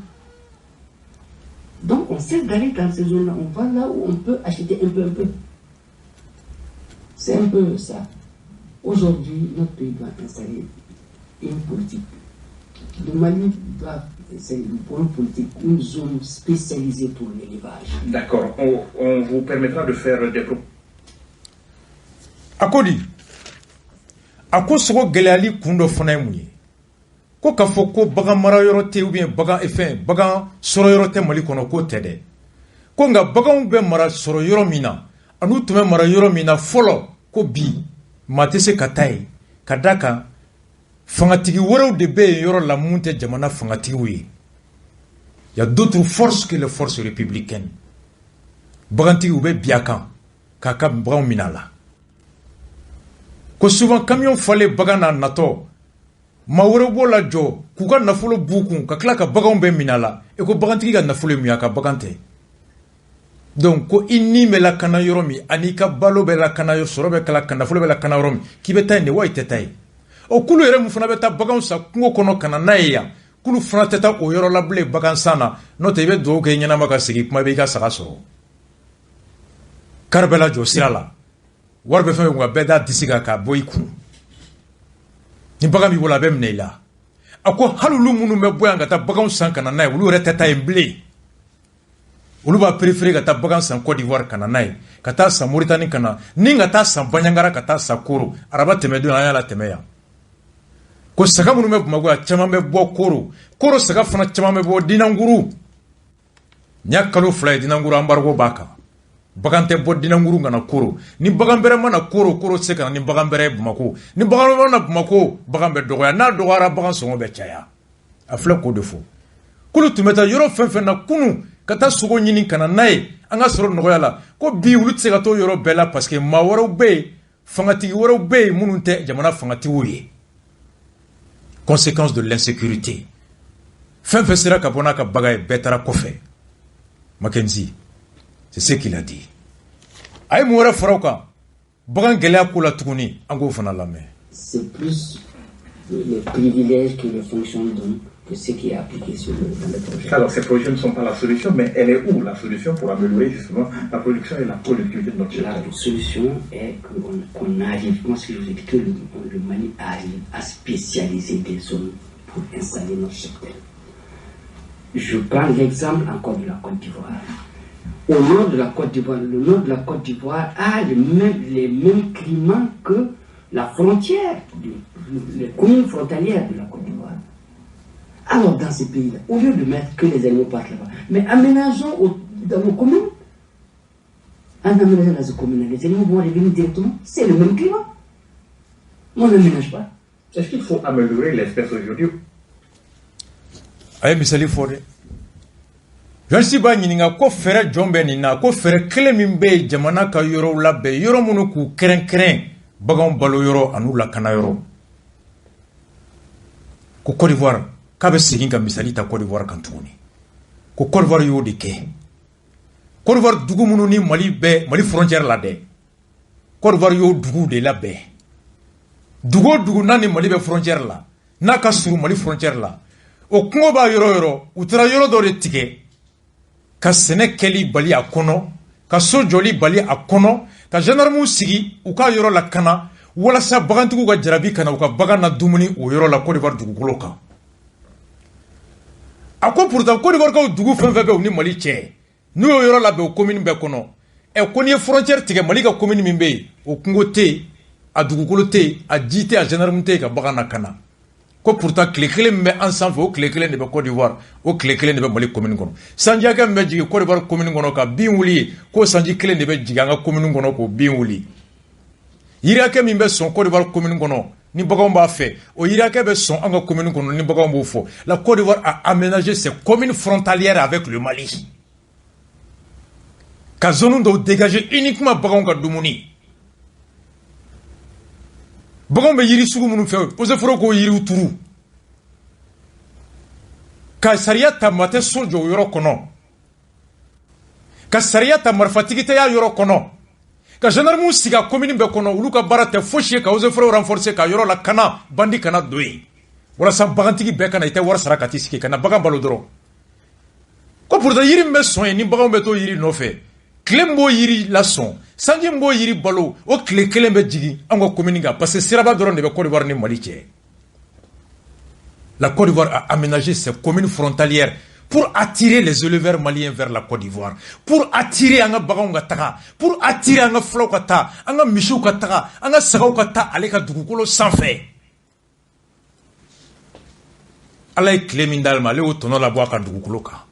Donc on sait d'aller dans ces zones-là, on va là où on peut acheter un peu. C'est un peu ça. Aujourd'hui, notre pays doit installer une politique. Le Mali doit essayer pour une politique, une zone spécialisée pour l'élevage. D'accord, on vous permettra de faire des propos. Akodi, ako sogo geleali kundo fana mouye. Ko ka fo ko bagan mara yoro te ou bien bagan efin bagan soro yoro te Mali kono ko tede ko nga bagan be mara soro yoro mina anu tume mara yoro mina folo ko bi matese katai kadaka fangatigi wɛrɛw de bɛ yen yɔrɔ la mun tɛ jamana fangatigiw ye. Il y a d'autres forces que les forces républicaines. Bagantigi ou be biakan kaka bagan minala. Ko souvent camion fallait bagana nato. Ma woro bola jo kuka nafolo buku ka kla ka bagan be minala e ko bagantigi ka nafolo miaka bagante. Donc ko inni me la kana yoromi anika balo be la kana yoro be kala kana nafolo be la kana yoromi ki be tay ne wa itetai. O kulu yere mu fana be ta bagan sa kungo kono kana naya. Kulu fana teta o yoro la ble bagan sana no te be do ke nyana maka sigi kuma be ka saga soro. Karbela jo sirala warbe fe ngwa beda disiga ka boyku ni baga mi wala bem neila ako halulu munu me boyanga ta baga san kana nay wulu reta ta emble wulu ba préférer ka ta baga san Côte d'Ivoire kana nay ka ta sa Mauritanie kana ninga ta san banyangara ka ta sa koro araba temedo na la temeya ko saka munu me bumago chama me bo koro saka fana chama me bo dinanguru nyakalo fly dinanguru ambargo baka bagante bo dinanguru ngana koro ni bagambere mana koro se kana ni bagambere bumako ni bagambere na bumako bagambe dogoya na dogara bagan songo be chaya afle ko defo kulu tumeta yoro fenfen na kunu kata sugo nyini kana nay anga soro nogoya la ko bi wulu tse gato yoro bela parce que ma woro be fangati woro be mununte jamana fangati wuye conséquence de l'insécurité fenfen sera kabona ka bagay betara kofe Mackenzie. C'est ce qu'il a dit. Aïe moura farauka. Bagan gelea kula tukuni ango fana lame. C'est plus les privilèges que les fonctions donnent que ce qui est appliqué dans le projet. Alors ces projets ne sont pas la solution, mais elle est où la solution pour améliorer justement la production et la productivité de notre secteur? La solution est qu'on arrive, moi ce que je vous ai dit, que le Mali arrive à spécialiser des zones pour installer notre secteur. Je prends l'exemple encore de la Côte d'Ivoire. Au nord de la Côte d'Ivoire, le nord de la Côte d'Ivoire a les mêmes climats que la frontière, les communes frontalières de la Côte d'Ivoire. Alors dans ces pays-là, au lieu de mettre que les animaux partent là-bas, mais aménageons dans nos communes. En aménageant dans nos communes, les animaux vont revenir directement. C'est le même climat. On n'aménage pas. Est-ce qu'il faut améliorer l'espèce aujourd'hui? Aïe, misali fode. Je ne sais pas ni ko fere jombe ni na ko fere kele min be jamana ka yoro labbe yoro munu ku kren bagon balo yoro anu la kana yoro ko Côte d'Ivoire ka be sigin ka misali ta Côte d'Ivoire kan tuni ko Côte d'Ivoire yo de ke Côte d'Ivoire dugu munu ni Mali frontière la de Côte d'Ivoire yo dugu de la be dugu nani Mali be frontière la na ka suru Mali frontière la o kungo ba yoro utara yoro do de tike ka sene keli bali a kono ka so joli bali a kono ka gendarme sigi u ka yoro la kana wala sa bagantigu ka jarabi kana u ka bagan na dumuni o yoro la Côte d'Ivoire dugukolo kan a ko pourtant Côte d'Ivoire ka dugu fɛn be u ni Mali cɛ n'u yo yoro la be o commune be kono e ko ni frontière tigɛ Mali ka commune min be o kungo te a dugukolo te a jite a gendarme te ka bagan na kana ko pourtant clé me ensemble o clé de be Côte d'Ivoire o clé de be Mali commune kono sanji ka me jigi Côte d'Ivoire commune kono ka bin wuli ko sanji clé de be jigi nga commune kono ko bin wuli yira ke min be son Côte d'Ivoire commune kono ni bagon ba fait o yira ke be son nga commune kono ni bagon bo fo la Côte d'Ivoire a aménagé ses communes frontalières avec le Mali ka zone do dégager uniquement bagon ka dumuni bagon be yiri sugu munu fe o se foro ko yiri uturu ka sariya ta mate sojo yoro kono ka sariya ta marfatigi te ya yoro kono ka gendarme siga commune be kono ulu ka barate foshi ka o se foro renforcer ka yoro la kana bandi kana doyi wala sa bagantigi be kana ite war saraka tisiki kana bagan balo doro ko pourtant yiri me son ni bagan be to yiri no fe Klembo yiri la son sanji mbo yiri balo o kle be jigi ango communinga parce que siraba doron de be Côte d'Ivoire ni Mali tché. La Côte d'Ivoire a aménagé ses communes frontalières pour attirer les éleveurs maliens vers la Côte d'Ivoire, pour attirer anga bagonga taka, pour attirer anga flow kata, anga mishu kata, anga sagau kata aleka dugukolo sans fait. Alay kle mindalma le o tono la boaka dugukolo ka.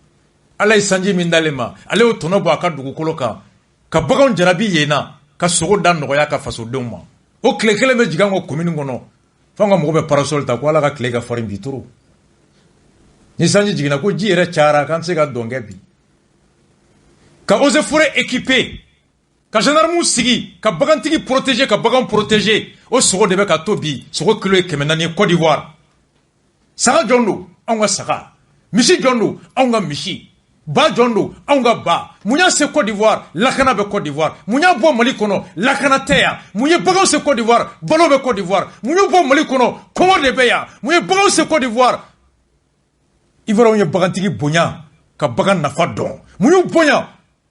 Alay sanji mindalema ale o tono bo aka dugukolo ka bagon jarabi yena ka sogo dan nogoya ka faso denw ma o kile kelen be jigango commune ngono fanga mo be parasol ta ko ala ka kle ka farin bituru ni sanji jigina ko ji ere chara kan se ka donge bi ka ose forêt équipé ka gendarme sigi ka bagantigi protéger ka bagan protéger o sogo de be ka tobi sogo kilo e kemenani Côte d'Ivoire saga jondo anga saga misi jondo anga misi ba jondo anga ba munya se Côte d'Ivoire lakana be Côte d'Ivoire munya bo Mali kono lakana teya munya bagan se Côte d'Ivoire balo be Côte d'Ivoire munya bo Mali kono komo de be ya munya bagan se Côte d'Ivoire Ivoire munya bagantigi bonya ka bagan nafa don munya bonya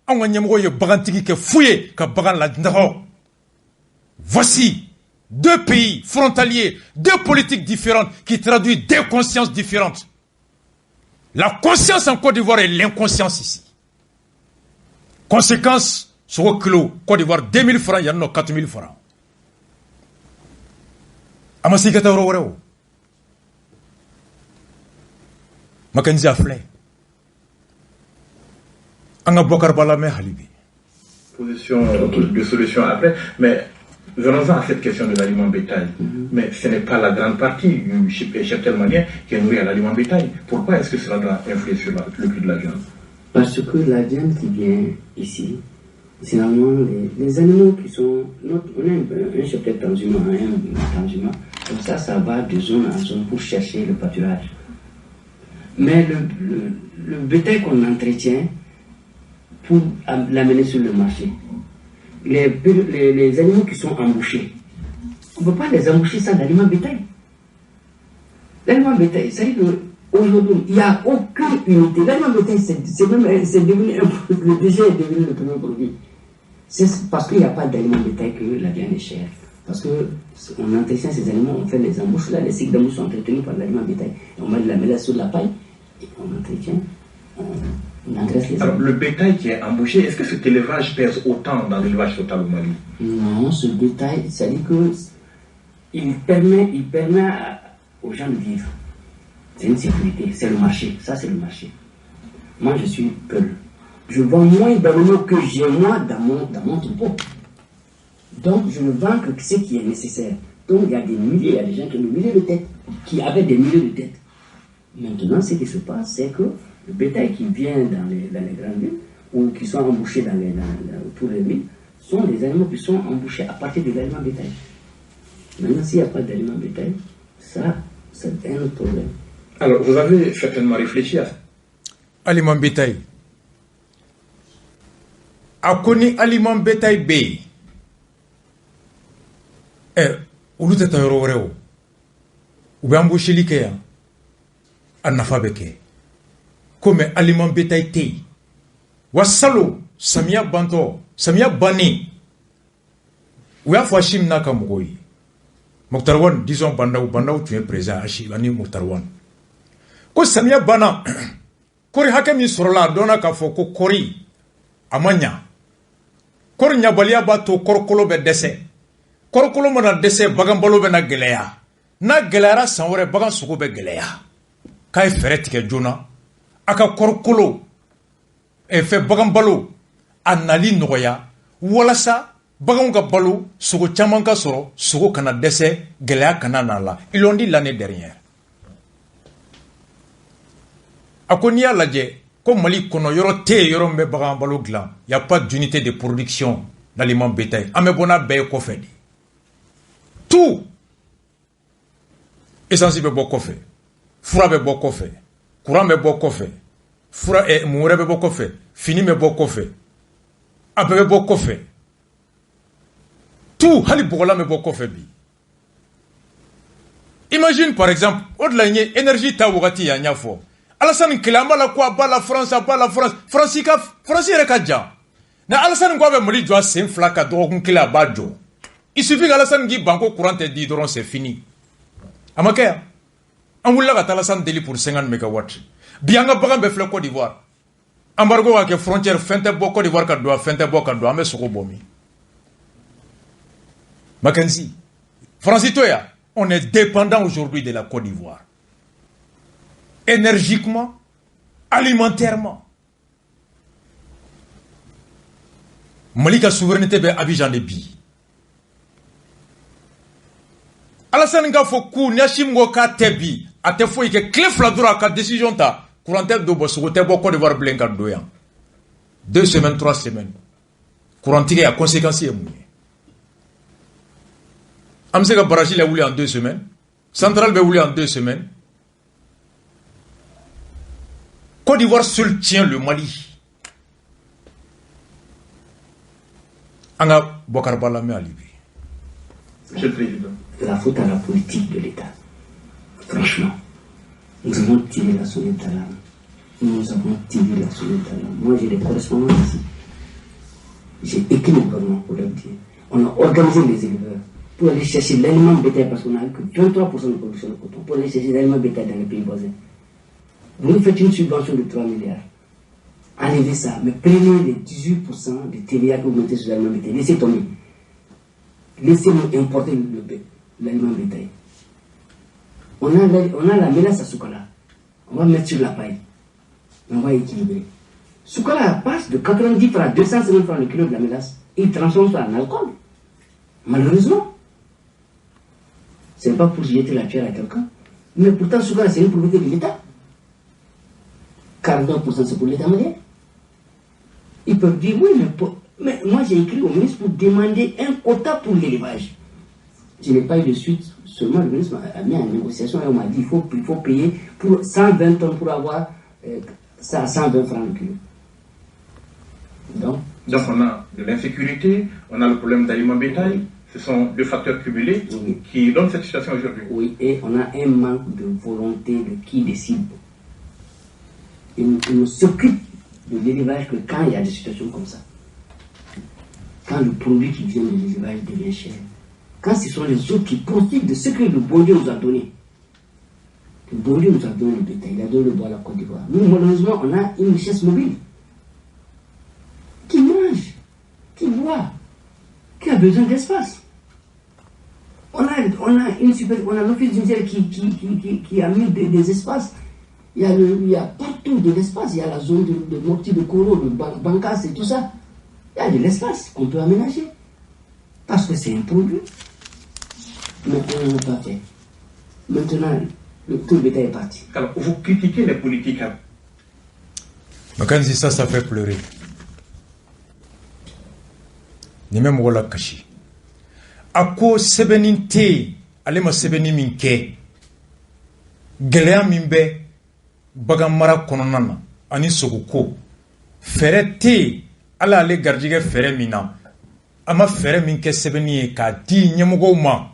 anga nyemgo ye bagantigi ke fouye ka bagan la ndaho. Voici deux pays frontaliers, deux politiques différentes qui traduisent deux consciences différentes. La conscience en Côte d'Ivoire et l'inconscience ici. Conséquence, sur le kilo, Côte d'Ivoire, 2000 francs, il y en a 4000 francs. Amasikata Ororeo. Makenzi Afle. Anga Bokar Balame Halibi. Position de solution après, mais venons-en à cette question de l'aliment bétail. Mais ce n'est pas la grande partie du cheptel malien qui est nourri à l'aliment bétail. Pourquoi est-ce que cela doit influer sur le prix de la viande? Parce que la viande qui vient ici, finalement, les animaux qui sont... On a un cheptel transhumant, un transhumant. Comme ça va de zone en zone pour chercher le pâturage. Mais le bétail qu'on entretient pour l'amener sur le marché, les animaux qui sont embouchés, on ne peut pas les emboucher sans l'aliment bétail. L'aliment bétail, ça veut dire qu'aujourd'hui, il n'y a aucune unité. L'aliment bétail, c'est devenu le déchet est devenu le premier produit. C'est parce qu'il n'y a pas d'aliment bétail que la viande est chère. Parce qu'on entretient ces animaux, on fait les embouches, là, les cycles d'embouche sont entretenus par l'aliment bétail. On met de la mélasse sur la paille, et on entretient, on engraisse les animaux. Alors, le bétail qui est embouché, est-ce que cet élevage pèse autant dans l'élevage total au Mali? Non, ce bétail, ça dit que il permet aux gens de vivre. C'est une sécurité, c'est le marché, ça c'est le marché. Moi je suis Peul. Je vends moins d'animaux que j'ai moi dans mon troupeau. Donc je ne vends que ce qui est nécessaire. Donc il y a des milliers, il y a des gens qui ont des milliers de têtes, qui avaient des milliers de têtes. Maintenant ce qui se passe, c'est que le bétail qui vient dans les grandes villes, ou qui sont embouchés autour des villes, sont des animaux qui sont embouchés à partir de l'aliment bétail. Maintenant s'il n'y a pas d'aliment bétail, ça c'est un autre problème. Alors vous avez certainement réfléchi à ça. Aliment bétail. A connu aliment bétail B. Olu tɛ taa yɔrɔ wɛrɛ o u bɛ embaucheli kɛ yan a nafa bɛ kɛ komi aliment bétail tɛ yen wa salon samiya bantɔ samiya bannen u y'a fɔ Hachim n'a ka mɔgɔw ye Mokhtar Wane disons Bandaw tun ye président Hachim ani Mokhtar Wane ko samiya banna kɔri hakɛ min sɔrɔla a dɔnna k'a fɔ ko kɔri a ma ɲa kɔri ɲabaliya b'a to kɔrɔkolo bɛ dɛsɛ kɔrɔkolo mana dɛsɛ bagan balo bɛ na gɛlɛya n'a gɛlɛyara san wɛrɛ bagan sogo bɛ gɛlɛya k'a ye fɛɛrɛ tigɛ joona a ka kɔrɔkolo bagan balo a nali nɔgɔya walasa baganw ka balo sogo caman ka sɔrɔ sogo kana dɛsɛ gɛlɛya kana na la ils l'ont dit l'année dernière a ko n'i y'a lajɛ ko Mali kɔnɔ yɔrɔ tɛ yen yɔrɔ min bɛ bagan balo dilan y a pas d'unité de production d'aliment bétail an bɛ bɔ n'a bɛɛ ye kɔfɛ de tout essence bɛ bɔ kɔfɛ fura bɛ bɔ kɔfɛ courant bɛ bɔ kɔfɛ fura mun wɛrɛ bɛ bɔ kɔfɛ fini bɛ bɔ kɔfɛ a bɛɛ bɛ bɔ kɔfɛ tout hali bɔgɔlan bɛ bɔ kɔfɛ bi imagine par exemple o de la n ye énergie ta wagati yan n y'a fɔ Alassane kele an b'a la ko a b'a la France France yɛrɛ ka jan na Alassane ko a bɛ Mali jɔ a sen fila ka dɔgɔkun kelen a b'a jɔ il suffit que Alassane k'i ban ko courant tɛ di dɔrɔn c'est fini a ma kɛ yan an wulila ka taa Alassane deli pour 50 mégawatts bi an ka bagan bɛɛ filɛ Côte d'Ivoire embargo ka kɛ frontière fɛn tɛ bɔ Côte d'Ivoire ka don a fɛn tɛ bɔ ka don an bɛ sogo bɔ min Mackenzie France to ya on est dépendant aujourd'hui de la Côte d'Ivoire énergiquement alimentairement Mali ka souveraineté bɛ Abidjan de bi Alassane nga fo ku nyashim go ka tebi ate fo ike clé fladura ka décision ta courant do bo sugo te bo Côte d'Ivoire blenka doyan 2 semaines 3 semaines courant tige a conséquences e mu amse ka barrage la wuli en 2 semaines central be wuli en 2 semaines Côte d'Ivoire seul tient le Mali anga Bokar Balame à Libye. Monsieur le Président. La faute à la politique de l'État. Franchement, nous avons tiré la sonnette d'alarme. Nous avons tiré la sonnette d'alarme. Moi, j'ai des correspondants ici. J'ai écrit au gouvernement pour leur dire. On a organisé les éleveurs pour aller chercher l'aliment bétail parce qu'on n'a que 23% de production de coton. Pour aller chercher l'aliment bétail dans les pays voisins. Vous nous faites une subvention de 3 milliards. Enlevez ça, mais prenez les 18% de TVA que vous mettez sur l'aliment bétail. Laissez tomber. Laissez-nous importer l'aliment bétail. On a la mélasse à Soukala. On va mettre sur la paille. On va équilibrer. Soukala passe de 90 francs à 250 francs le kilo de la mélasse. Il transforme ça en alcool. Malheureusement. Ce n'est pas pour jeter la pierre à quelqu'un. Mais pourtant, Soukala, c'est une propriété de l'État. 42% c'est pour l'État malien. Ils peuvent dire oui, mais moi j'ai écrit au ministre pour demander un quota pour l'élevage. Je n'ai pas eu de suite. Seulement le ministre a mis en négociation et on m'a dit qu'il faut payer pour 120 tonnes pour avoir ça à 120 francs le kilo. Donc on a de l'insécurité, on a le problème d'aliments bétail. Ce sont deux facteurs cumulés qui donnent cette situation aujourd'hui. Oui, et on a un manque de volonté de qui décide. Il ne s'occupe de l'élevage que quand il y a des situations comme ça. Quand le produit qui vient de l'élevage devient cher. Quand ce sont les autres qui profitent de ce que le bon Dieu nous a donné. Le bon Dieu nous a donné le bétail, il a donné le bois à la Côte d'Ivoire. Nous, malheureusement, on a une richesse mobile. Qui mange, qui boit, qui a besoin d'espace. On a l'office du ministère qui a mis des espaces. Il y a partout de l'espace. Il y a la zone de Mopti, de Koro, de Bankas et tout ça. Il y a de l'espace qu'on peut aménager. Parce que c'est un produit. Mais on n'a pas fait. Maintenant, tout le bétail est parti. Alors, vous critiquez les politiques. Mais quand je dis ça, ça fait pleurer. Ni même wala kashi. Ako sebenin te, alema sebenin minke. Gelea mimbe. Bagamara kononana ani soguko fere te ala ale garjige fere mina ama fere minke sebeni ka di nyemugo ma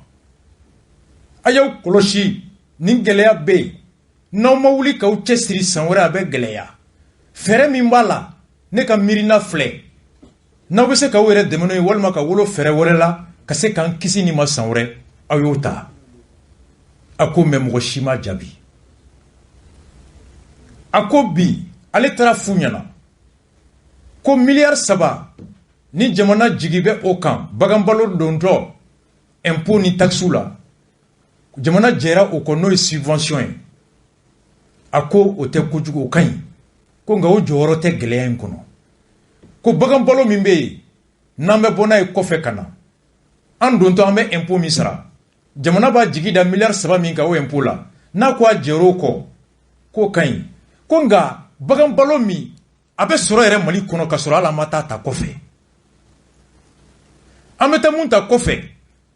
ayaw koloshi ni geleya be no mawuli ka uche siri sanwara be geleya fere min bala ne ka mirina fle na be se ka were demeno walma ka wolo fere worela ka se kan kisi ni ma sanwre ayota ako memgo shima jabi ako bi ale tara funyana ko milliard saba ni jamana jigibe okan bagambalo dondo impôt ni taxula jamana jera o ko no subvention ako o te kojugo kan ko nga o joro te gelen kono ko bagambalo mimbe nambe bona e kofe kana an donto ambe impôt misra jamana ba jigida milliard saba min ka o impôt la na ko jero ko kan konga bagan balo mi abe soro yere Mali kono ka soro ala mata ta kofe amete munta kofe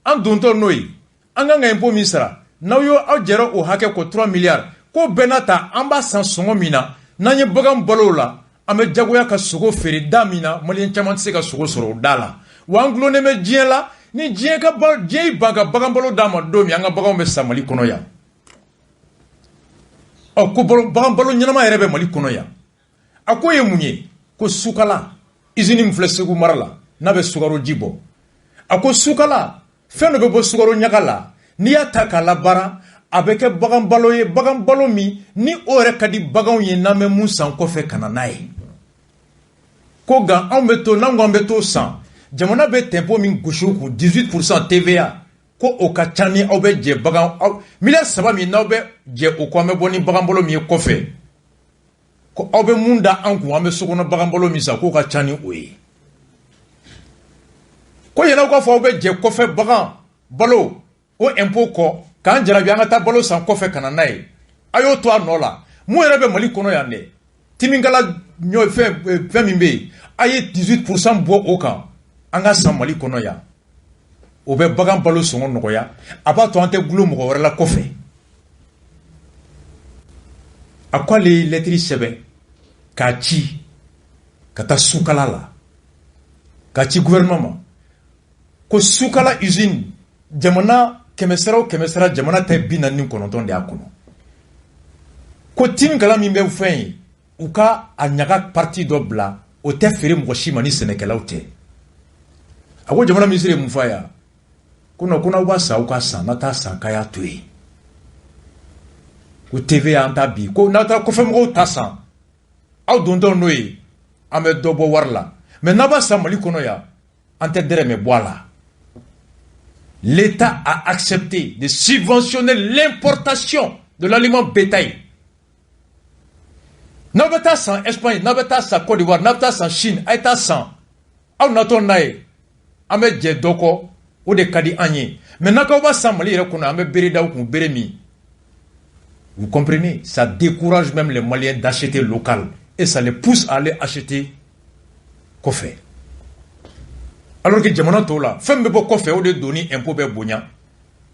an donto noyi anga nga impôt misra na yo ajero o hake ko 3 milliards ko benata amba san songo mina nanye bagan balo la ame jagoya ka sogo feri damina Malien chaman se ka sogo soro dala wa anglo ne me jien la ni jien ka bal jei bagan balo dama domi anga bagan be sa Mali kono ya ko bagan balo nyama yere be Mali kono ya ako ye munye ko sukala izini mfle segu marala na be sugaro jibo ako sukala feno be bo sugaro nyakala ni ataka la bara abeke bagan balo ye bagan balo mi ni ore kadi bagan ye na me musan ko fe kana nae ko ga ambeto nango ambeto san jamana be tempo min gushuku 18% TVA ko o ka tani obe je bagan milliard saba mi na obe je o ko me boni bagan bolo mi ko fe ko obe munda anku ame sokono bagan bolo mi sa ko ka tani oyi ko yena ko fa obe je ko fe bagan bolo o impôt ko kan jarabi an ta balo san kofe kana nay ayo to anola mo rebe mali kono yande timingala nyo fe mimbe aye 18% bo o kan anga san mali kono ya o be bagan balo songo nogoya aba to ante gulo mo wala kofe akwa le letri sebe ka ci kata sukala la ka ci gouvernement ko sukala usine jamana kemesera jamana te bina ni kononton de akono ko tim kala mi be fen u ka anyaga parti do bla o te fere mo shima ni senekela o te ago jamana misire mu faya kuna wa sa u ka sa na ta sa ka ya tué ko TV anta bi ko na ta ko fem ko ta sa au dondon noy ame dobo warla mais na ba sa mali kono ya ante dere me boala. L'État a accepté de subventionner l'importation de l'aliment bétail. Nabata sans Espagne, nabata sans Côte d'Ivoire, nabata sans Chine, aïta sans. Au naton nae, ame djedoko, ou de kadi anye. Mais nakawa sans Mali rekona, ame berida ou beremi. Vous comprenez? Ça décourage même les Maliens d'acheter local. Et ça les pousse à aller acheter Kofé. Alors que jamana tola femme be ko fe o de doni impôt be bonya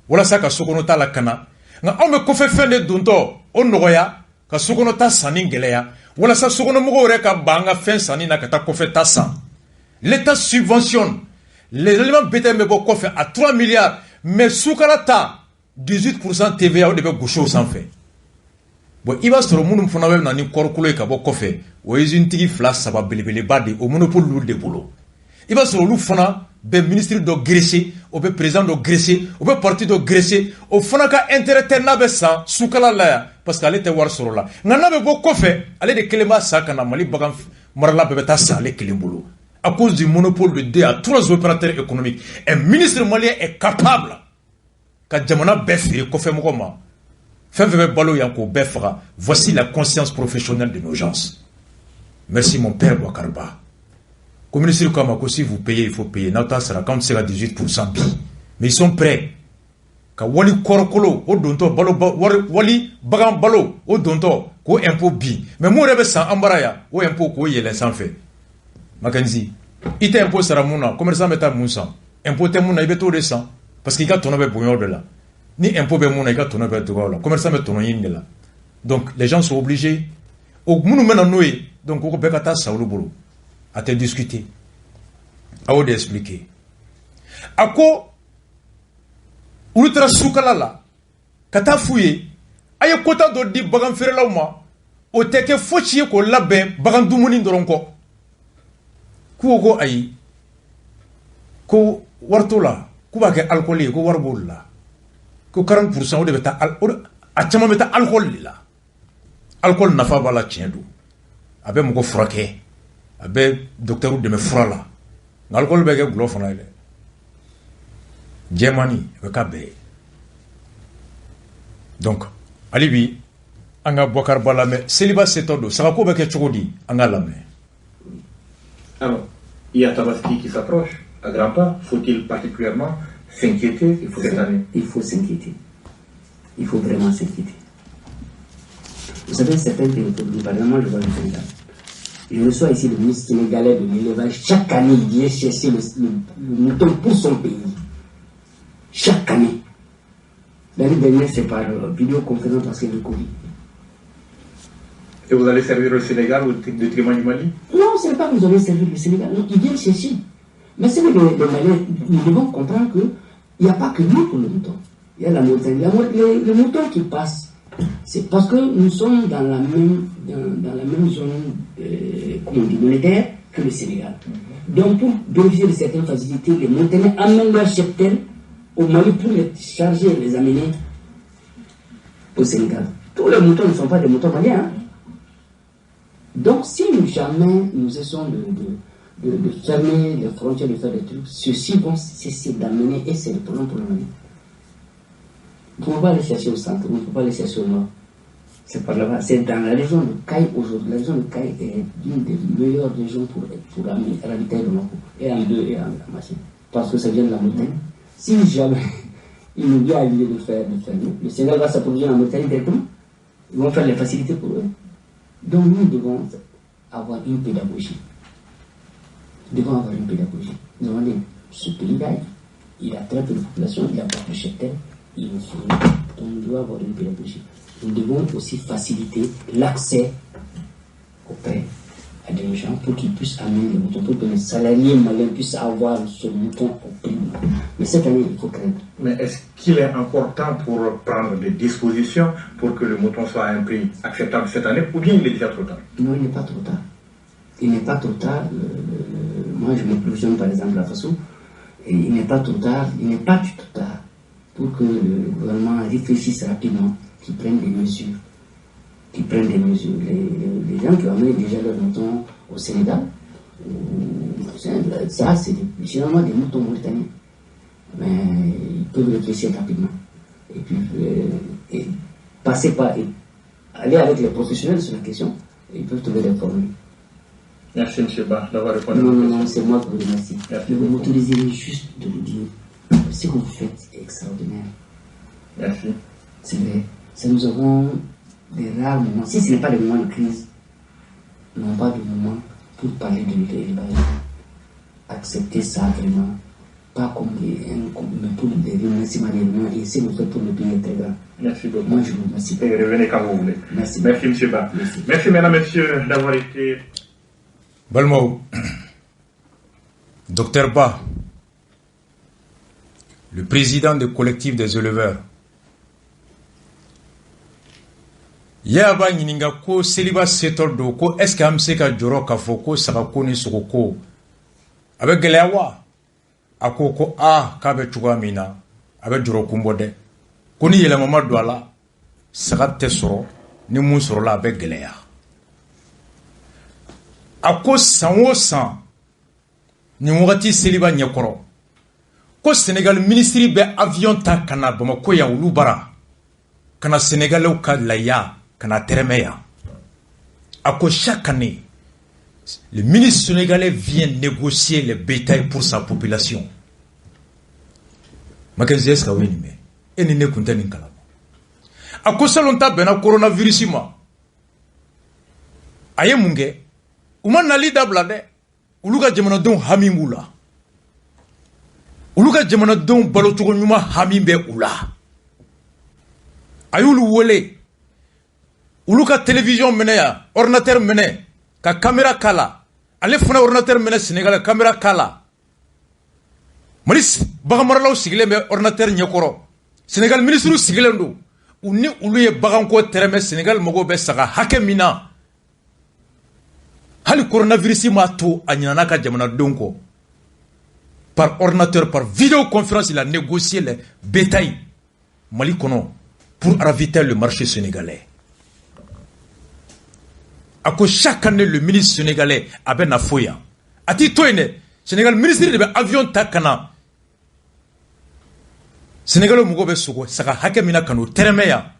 wala saka sokono ta la kana nga o me ko fe fende dunto o nogoya ka sokono ta sani ngeleya wala sa sokono mo re ka banga fen sani na kata ko fe ta san. L'état subventionne les éléments bétail me ko fe à 3 milliards mais soukala ta 18% TVA o de be gaucho sans fait. Bon il va se remonter fona we na ni korkulo e ka bo ko fe o izintigi flas saba belebele bade o monopole lourd de boulot. Il va se retrouver fana be ministre do Grèce, ou be président do Grèce, ou be parti do Grèce, ou fana ka intérêt na be sa soukala la parce qu'elle était war soro la. Ngana be bo kofe, ale de kelema sa kana mali bagam marala be ta sa ale kelembolo. À cause du monopole de 2 à 3 opérateurs économiques, un ministre malien est capable ka jamana be firi kofe mokoma. Femme balo yanko be fera. Voici la conscience professionnelle de nos gens. Merci mon père Boakarba. Comme ministre comme si vous payez, il faut payer. Nata sera quand c'est à 18% bi. Mais ils sont prêts. Ka wali korokolo o donto balo wali bagam balo o donto ko impôt bi. Mais mo rebe sans embaraya o impôt ko yele sans fait. Makenzi, ite impôt sera muna, commerçant meta munsa. Impôt te muna ibe to de 100 parce qu'il a tourné be bonheur de là. Ni impôt be muna il a tourné be de là. Commerçant met tourné yin de là. Donc les gens sont obligés au munu mena noé donc ko bekata saulu bolo. À te discuter, à vous d'expliquer. À quoi, ultra soukalala, kata fouye, aye kota do di bagam fere la uma, o teke fochiye ko labe bagam dumuni doronko. Kuogo ayi, ko wartola, kubake alcooli, ko warbol la, ko 40% o de beta a chama beta alcool la. Alcool nafa bala tiendu. Abe moko frake. Abe docteur de me frala alcool be ke glo fona ile Germany be kabe donc alibi anga Bokar Bala me célibat setodo ça ko be ke chogodi anga lame. Alors il y a Tabaski qui s'approche à grands pas. Faut-il particulièrement s'inquiéter cette année? Il faut s'inquiéter, il faut vraiment s'inquiéter. Vous savez certains territoires, par exemple moi je vois le Sénégal. Je reçois ici le ministre sénégalais de l'élevage. Chaque année, il vient chercher le mouton pour son pays. Chaque année. L'année dernière, c'est par vidéoconférence parce qu'il y a le Covid. Et vous allez servir le Sénégal au détriment du Mali? Non, ce n'est pas que vous allez servir le Sénégal. Non, ils viennent chercher. Mais c'est les Maliens, nous devons comprendre qu'il n'y a pas que nous pour le mouton. Il y a la montagne. Le mouton qui passe. C'est parce que nous sommes dans la même zone monétaire que le Sénégal. Donc pour bénéficier de certaines facilités, les Monténégrins amènent leurs cheptels au Mali pour les charger et les amener au Sénégal. Tous les moutons ne sont pas des moutons maliens. Hein? Donc si jamais nous essayons de fermer les frontières, de faire des trucs, ceux-ci vont cesser d'amener et c'est le problème pour le Mali. On ne peut pas aller chercher au centre, on ne peut pas aller chercher au nord. C'est par là-bas. C'est dans la région de Caille aujourd'hui. La région de Caille est l'une des meilleures régions pour ravitailler le Moko. Et en deux, et en machin. Parce que ça vient de la montagne. Si jamais Ils nous disent à l'idée de faire. Le Sénégal va s'approvisionner en Mauritanie directement. Ils vont faire les facilités pour eux. Donc nous devons avoir une pédagogie. Nous devons avoir une pédagogie. Nous devons dire, ce pays-là, il a très peu de population, il a beaucoup de cheptel, il nous faut. Donc nous devons avoir une pédagogie. Nous devons aussi faciliter l'accès aux prêts à des gens pour qu'ils puissent amener les moutons, pour que les salariés maliens puissent avoir ce mouton au prix. Mais cette année, il faut craindre. Mais est-ce qu'il est encore temps pour prendre des dispositions pour que le mouton soit à un prix acceptable cette année, ou bien il est déjà trop tard? Non, il n'est pas trop tard. Il n'est pas trop tard. Moi, je me positionne par exemple à Faso. Et il n'est pas trop tard, il n'est pas du tout tard pour que le gouvernement réfléchisse rapidement, qu'il prenne des mesures. Les gens qui ont amené déjà leurs moutons au Sénégal, ça c'est généralement des moutons mauritaniens. Mais ils peuvent réfléchir rapidement. Et puis passer par, aller avec les professionnels sur la question, et ils peuvent trouver des formules. Merci M. Ba d'avoir répondu. Non, c'est moi qui vous remercie. Je vous m'autoriser juste de vous dire, ce que vous faites est extraordinaire. Merci. C'est vrai. Nous avons des rares moments, si ce n'est pas des moments de crise, nous n'avons pas de moments pour parler de l'élevage. Accepter ça vraiment, pas comme mais pour les remerciements et c'est le fait pour le pays est très grand. Merci beaucoup. Moi je vous remercie. Et revenez quand vous voulez. Merci. Merci M. Ba. Merci mesdames, messieurs d'avoir été... Balmao, Docteur Ba, le président du collectif des éleveurs, Yaba Nininga ko Seliba Setol do ko est-ce que Amseka Joro Kafoko Sabako ni Soko avec Gelewa Akoko A Kabe Chugamina avec Joro Kumbode Koni Yela Mama Douala Sagat Tesoro ni Musorola avec Gelea Ako sanwo san ni wagati Seliba Nyekoro ko Sénégal ministre be avion ta kana Bamako ya ulu bara kana Sénégalais ou ka laya kana teremeya ako chaque année le ministre sénégalais vient négocier le bétail pour sa population Makenzi eska weni me eni ne kunta ni kala ako salonta bena coronavirus ma aye munge Ouman nali dabla de uluka jamana don hamimula uluka jamana don balotogo nyuma hamimbe ula ayulu wole uluka télévision mene ya ordinateur mene ka caméra kala ale fana ordinateur mene Sénégal caméra kala maris bagamaralaw sigile me ordinateur nyekoro Sénégal ministre sigile ndo uni uluye baganko tereme Sénégal mogo be saga hakemina Hali coronavirus ma to anyana ka jamana donko par ordinateur par vidéoconférence il a négocié le bétail Mali kono pour ravitailler le marché sénégalais. Ako chaque année le ministre sénégalais a ben afoya. Ati toine Sénégal ministre de avion takana. Sénégal mugo be sugo saka hakemina kanu teremeya.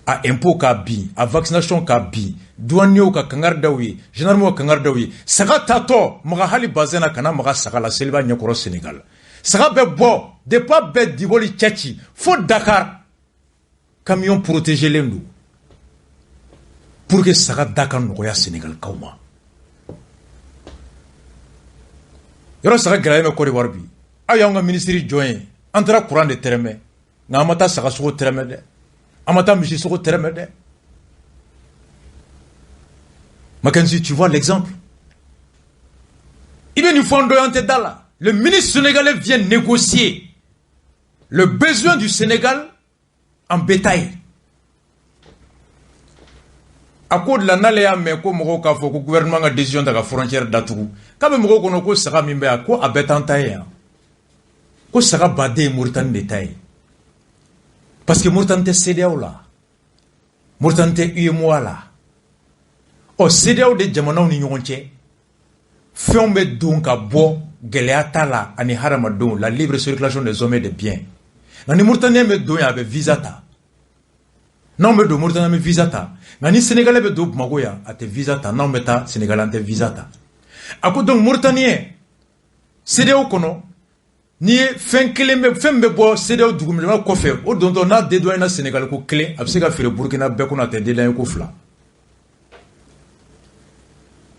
A impôt ka bi, a vaccination ka bi, douanier ka kangar dawi, gendarme ka kangar dawi, saga tato, maga hali bazena kana maga saga la Seliba Nyekoro Sénégal. Saga be bo, de pas be diboli tchachi, faut Dakar, camion protéger l'endou. Pour que saga Dakar noya Sénégal kauma. Yoro saga galaye me kori warbi, aya nga ministri join, entra courant de terme, nga amata saga sugo terme de. Amata Michi Soko Teremede. Makenzi, tu vois l'exemple. Il vient du fond de Dala. Le ministre sénégalais vient négocier le besoin du Sénégal en bétail. À cause de la nalea me ko moko ka fo ko gouvernement a décision de la frontière d'Atourou. Kabe moko kono ko saka mimbe a ko abetantaya. Ko saka bade Mauritanie détail. Parce que Mauritanie te CEDEAO là. Mauritanie te UEMOA là. O CEDEAO de jamanaw ni ɲɔgɔn cɛ. Fɛnw bɛ don ka bɔ gɛlɛya ta la ani hadamadenw la libre circulation des hommes et des biens. Nka ni Mauritanie bɛ don yan a bɛ visa ta. N'anw bɛ don Mauritanie an bɛ visa ta. Nka ni Sénégalais bɛ don Bamako yan a tɛ visa ta. N'anw bɛ taa Sénégal an tɛ visa ta. A ko donc Mauritaniens CEDEAO kɔnɔ ni fen kelen be fen be bo CEDEAO dugumina ko fe o don don na dédouané na Sénégal ko clé a se ka fere Burkina be ko na te dédouané ko fla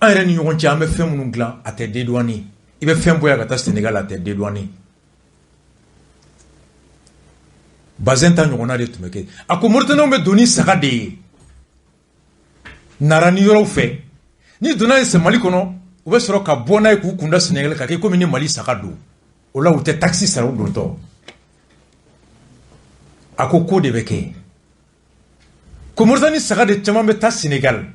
ayre ni yon ci am fen munun glan a te dédouané ibe fen boya ka ta Sénégal a te dédouané bazenta nyona de tumeke ako mortano me doni saka de narani yoro fe ni dona se Mali kono o be soro ka bona ku kunda Sénégal ka ke comme ni Mali saka do o la o te taxi sara o do to ako ko de beke ko mortani saka de chama be ta Sénégal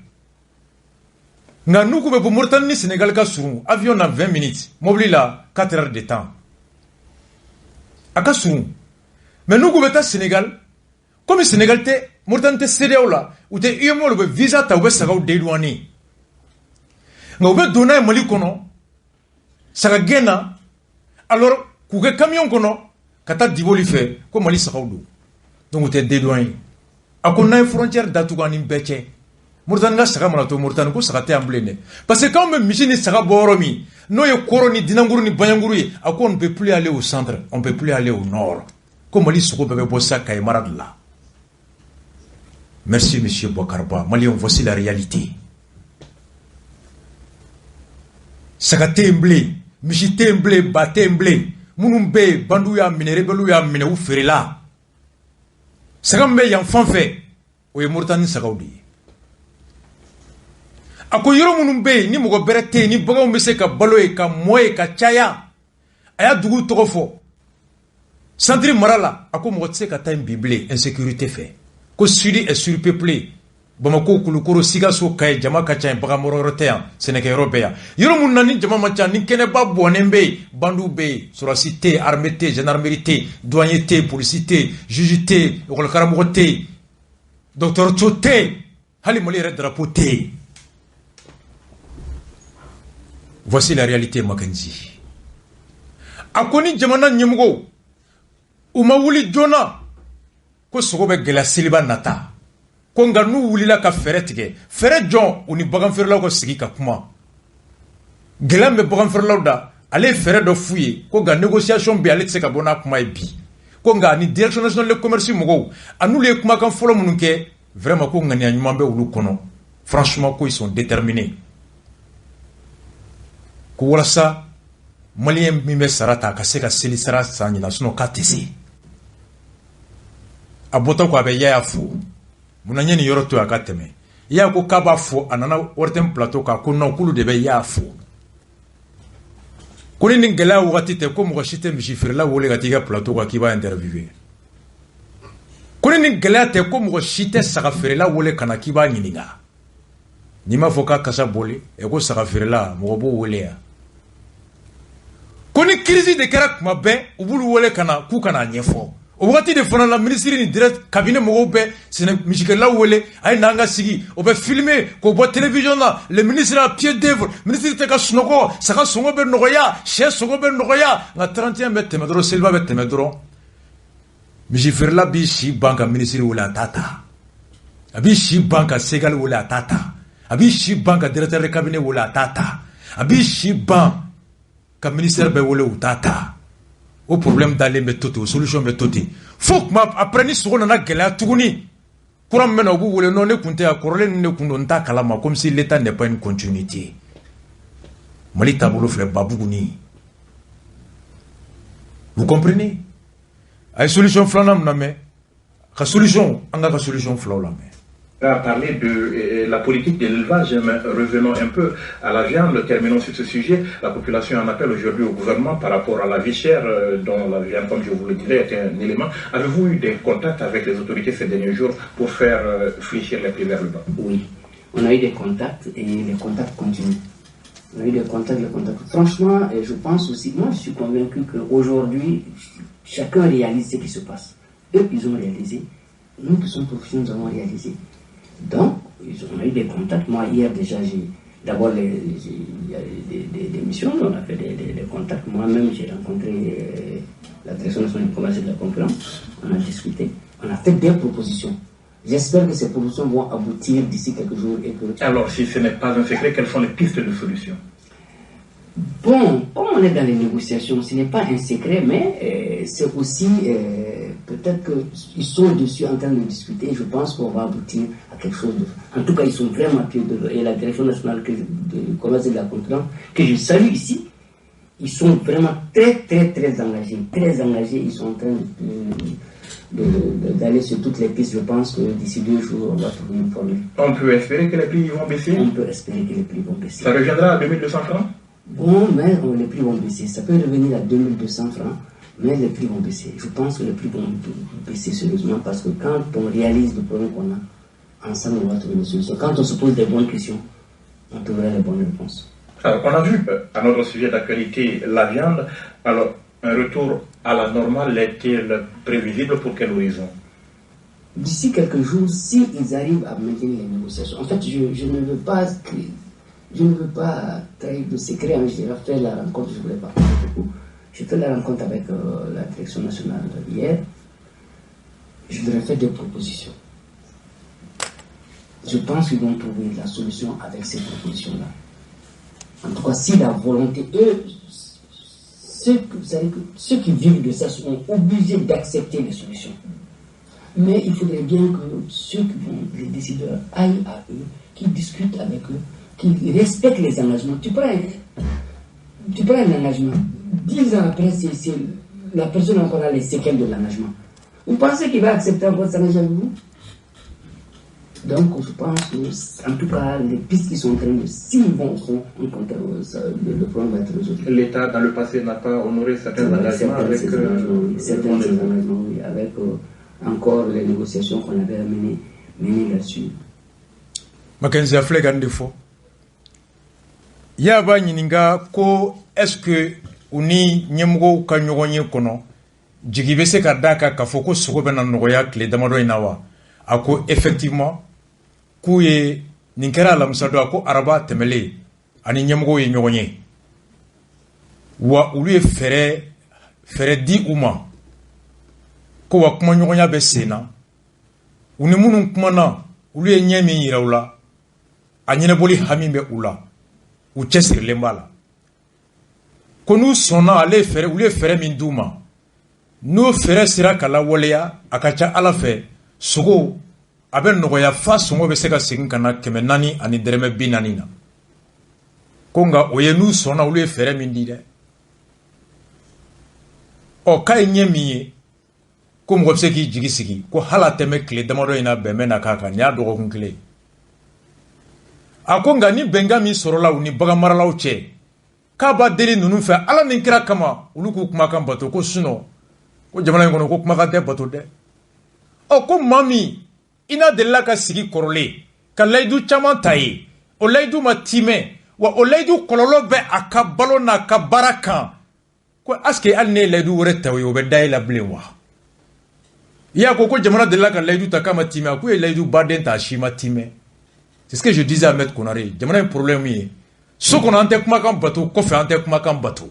nga nuku be mortani Sénégal ka suru avion na 20 minutes mobile la 4 heures de temps aka suru mais nous gouvernons Sénégal comme Sénégal te mortante CEDEAO là ou te UEMOA le visa ta oube saka dédouané nga oube donner Mali kono saka gena alors kuke camion kono kata diboli fait ko Mali saka do donc ou te dédouané akona frontière datugani beche mortanga saka mala to mortan ko saka te amblene parce que quand même machine saka boromi no ye koroni dinanguru ni banyanguru ye akon ne peut plus aller au centre on peut plus aller au nord. Comme Mali Soko Bebe Bossa Kaïmarad là. Merci, monsieur Bokarba. Mali, voici la réalité. Sakate mblé, Michite mblé, Bate mblé, Mounumbe, Bandouya, Minerebelouya, Mineou Ferela. Sagambe y'enfant fait. Oye Mourtani Sagaudi. Ako yoro Mounumbe, ni Mogo Berete, ni Boga Mbese ka Baloe, ka Moe, ka Chaya. Aya Dougou Torofo. Sandri Marala, ako motse ka time bible insécurité fait. Ko sudi est surpeuplé. Bamako kulukuro siga so kay jama ka chan bagamoro rotean, Sénégal européen. Yoro munani jama machan ni kene ba bonembe, bandu be, suracité, armété, gendarmerie, douanier, policier, juge, école karamote, docteur Tchote, hali moli red drapeau. Voici la réalité Makenzi. Akoni jamana nyemugo. Uma wuli jona ko sogo be gela siliba nata ko nga nu wuli la ka fere tige fere jon uni bagan fere la ko sigi ka kuma gela me bagan fere la da ale fere do fuye ko ga négociation bi ale tse ka bona kuma bi ko nga ni direction nationale de commerce mogo anu le kuma kan folo mununke vraiment ko ngani anyuma be wulu kono franchement ko ils sont déterminés ko wala sa malien mi me sarata ka se ka seli sara sanyi na suno katisi abota ko abe ya fu munanye ni yoro to akateme ya ko kaba fu anana worten plateau ka ko non kulu de be ya fu ko ni ngela wakati te ko mo shite mi shifir la wole gati ga plateau ka kiba interviewer ko ni ngela te ko mo shite saka fere la wole kana kiba nyininga ni ma foka kasa bole e ko saka fere la mo bo wole ya ko ni crise de karak mabe ubulu wole kana ku kana nyefo au wakati de fana la ministre ni direct cabinet mo be sene michikela wole ay nanga sigi o be filmer ko bo télévision là le ministre a pied d'œuvre ministre te ka snoko saka songo be nogoya che songo be nogoya na 31 mètres medro silva be medro michifirla bi shi banka ministre wala tata abi shi banka segal wala tata abi shi banka directeur de cabinet wala tata abi shi banka ministère be wala tata au problème d'aller méthode, solution méthode. Faut que après ni sur on a gagné tourni. Pour amener au bout le non ne compter à corler ne compter kalama comme si l'État n'est pas une continuité. Mali taboulo fait babouni. Vous comprenez? A solution flanam na me. La solution, anga la solution flanam. À parler de la politique de l'élevage, mais revenons un peu à la viande, terminons sur ce sujet. La population en appelle aujourd'hui au gouvernement par rapport à la vie chère, dont la viande, comme je vous le dirais, est un élément. Avez-vous eu des contacts avec les autorités ces derniers jours pour faire fléchir les prix vers le bas? Oui, on a eu des contacts et les contacts continuent. On a eu des contacts, Franchement, je pense aussi, moi je suis convaincu qu'aujourd'hui, chacun réalise ce qui se passe. Eux, ils ont réalisé. Nous qui sommes professionnels, nous avons réalisé. Donc, on a eu des contacts. Moi, hier déjà, j'ai d'abord il y a des missions, on a fait des contacts. Moi-même, j'ai rencontré la direction nationale du commerce et de la concurrence. On a discuté. On a fait des propositions. J'espère que ces propositions vont aboutir d'ici quelques jours. Et que... Alors, si ce n'est pas un secret, quelles sont les pistes de solution? Bon, comme on est dans les négociations, ce n'est pas un secret, mais c'est aussi peut-être qu'ils sont dessus en train de discuter. Je pense qu'on va aboutir à quelque chose de... En tout cas, ils sont vraiment pieds de... Et la direction nationale de commerce et de la concurrence, que je salue ici, ils sont vraiment très engagés. Très engagés, ils sont en train d'aller sur toutes les pistes. Je pense que d'ici 2 jours, on va trouver une formule. On peut espérer que les prix vont baisser? On peut espérer que les prix vont baisser. Ça reviendra à 2200 francs? Bon, mais les prix vont baisser. Ça peut revenir à 2200 francs, mais les prix vont baisser. Je pense que les prix vont baisser sérieusement parce que quand on réalise le problème qu'on a, ensemble, on va trouver une solution. Quand on se pose des bonnes questions, on trouvera les bonnes réponses. Alors, on a vu à notre sujet d'actualité la viande. Alors, un retour à la normale est-il prévisible pour quel horizon? D'ici quelques jours, s'ils arrivent à maintenir les négociations. En fait, je ne veux pas trahir de secret. J'ai fait la rencontre, je ne voulais pas parler beaucoup. J'ai fait la rencontre avec la direction nationale hier. Je leur ai fait des propositions. Je pense qu'ils vont trouver la solution avec ces propositions-là. En tout cas, si la volonté, ceux qui vivent de ça seront obligés d'accepter les solutions. Mais il faudrait bien que ceux qui vont, les décideurs, aillent à eux, qu'ils discutent avec eux, qu'ils respectent les engagements. Tu prends un engagement. 10 ans après, c'est la personne encore a les séquelles de l'engagement. Vous pensez qu'il va accepter encore de s'engager avec vous? Donc, je pense que, en tout cas, les pistes qui sont en train de... S'ils vont au fond, le problème va être résolu. L'État, dans le passé, n'a pas honoré certains engagements avec... Certains engagements, oui, avec encore les négociations qu'on avait menées là-dessus. Mackenzie a fait un défaut. Yaba Nininga, est-ce que uni nyemgo kanyogonye kono, jigibese kadaka kafoko sokobena nogoya kle damado inawa. Ako effectivement, kouye ninkera la musado ako araba temele, ani nyemgo ye nyogonye. Wa ulu fere di uma. Ko wa kuma nyogonya be sena. Uni munu kuma na, ulu ye nyemi yiraula. Anyene boli hamimbe ula. Ou chesir lembala. Konu sona ale fere ule fere minduma. No fere sira kala woleya akacha ala fe sugo aben nogoya fa songo be seka sigin kana keme nani ani dereme binani na. Konga oye nu sona ule fere mindi de. O kai nyemi ko mo se ki jigi sigi ko hala teme kle damado ina be mena kaka nya dogo kun kle. Akonga ni bengami sorola uni bagamara uche. Kaba deli nunu fe ala nin kira kama ulu ku kuma kan bato ko suno ko jamana ngono ko kuma kan de bato de. O ko mami ina de la ka sigi korole ka laydu chaman tayi o laydu matime wa o laydu kololo be akabalo na ka baraka ko aske alne laydu wore tawi o be dai la blewa. Ya ko jamana de la ka laydu takama time ko laydu baden ta shima time. C'est ce que je disais à Maître Konaré. Il y a un problème. Ce qu'on a en tête comme bateau, qu'on fait en tête comme bateau.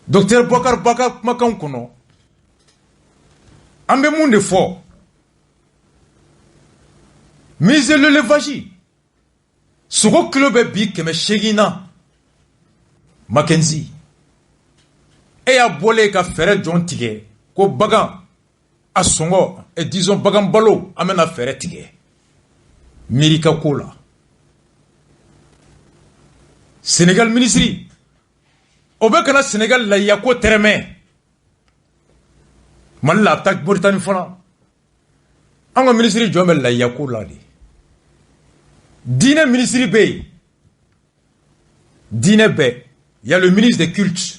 Docteur Bakar Makam Kono. Ambe moun de fort. Mais le levage. Ce club est big que me Shegina. Mackenzie. Et à bolé ka faire John Tige. Ko bagan. A songo et disons bagam balo amena fere tige mirika kola Sénégal ministry obekana Sénégal la yako tereme man la attaque Mauritanie fana anga ministry jomel la yako la di dine ministry be dine be il y a le ministre des cultes.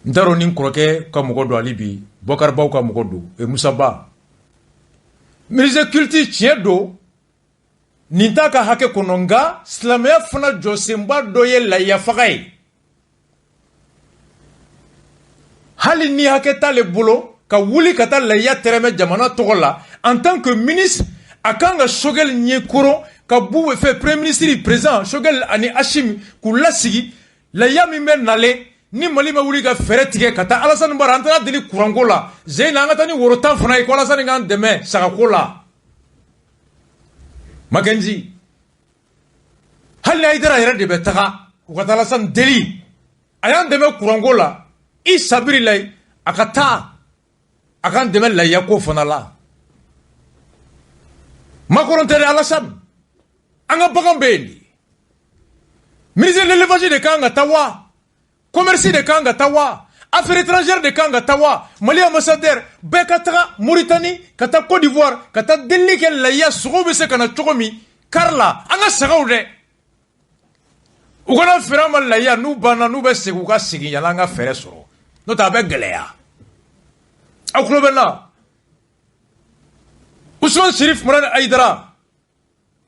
Ndaro nin kroke ka mogodo alibi Bokar Baw ka mogodo e Moussa Ba ministre culture tiedo ninta ka hake kononga islamia fana josemba doye la yafagai hali ni hake tale bolo ka wuli kata la ya tereme jamana togola en tant que ministre akanga shogel nyekoro ka bu fait premier ministre présent shogel ani Hashim kula sigi la ya mi men nale ni mali ma wuli ka fere tige kata Alassane Bara antana deli kurango la zeina ngata ni worotan fana ko Alassane ngan deme saka ko la Mackenzie hali Aïdara yɛrɛ de bɛ taga u ka taa Alassane deli a y'an dɛmɛ kuranko la i sabiri la a ka taa a k'an dɛmɛ lahiya ko fana la Macron tɛ dɛ Alassane an ka bagan bɛ yen de ministre de l'élevage de kan ka taa wa commerce de kan ka taa wa affaires étrangères de kan ka taa wa Mali ambassadeur bɛɛ ka taga Mauritanie ka taa Côte d'Ivoire ka taa delili kɛ lahiya sogow bɛ se ka na cogo min kari la an ka sagaw dɛ u kana feere an ma lahiya n'u banna n'u bɛ segin u ka segin yanni an ka fɛɛrɛ sɔrɔ n'o tɛ a bɛ gɛlɛya aw tulo bɛ n na Ousmane Chérif Moulane Aïdara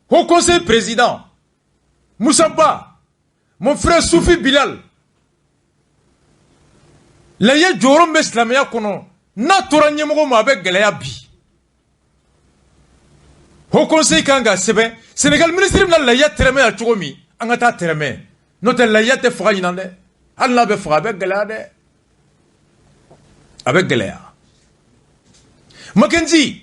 Haut Conseil Président Moussa Ba mon frère Soufi Bilal lahiya jɔyɔrɔ bɛ silamɛya kɔnɔ n'a tora ɲɛmɔgɔ ma a bɛ gɛlɛya bi Haut Conseil kan ka sɛbɛn Sénégal ministre bɛna lahiya tɛrɛmɛ yan cogo min an ka taa tɛrɛmɛ n'o tɛ lahiya tɛ faga ɲinan dɛ hali n'a bɛ faga a bɛ gɛlɛya dɛ a bɛ gɛlɛya Mackenzie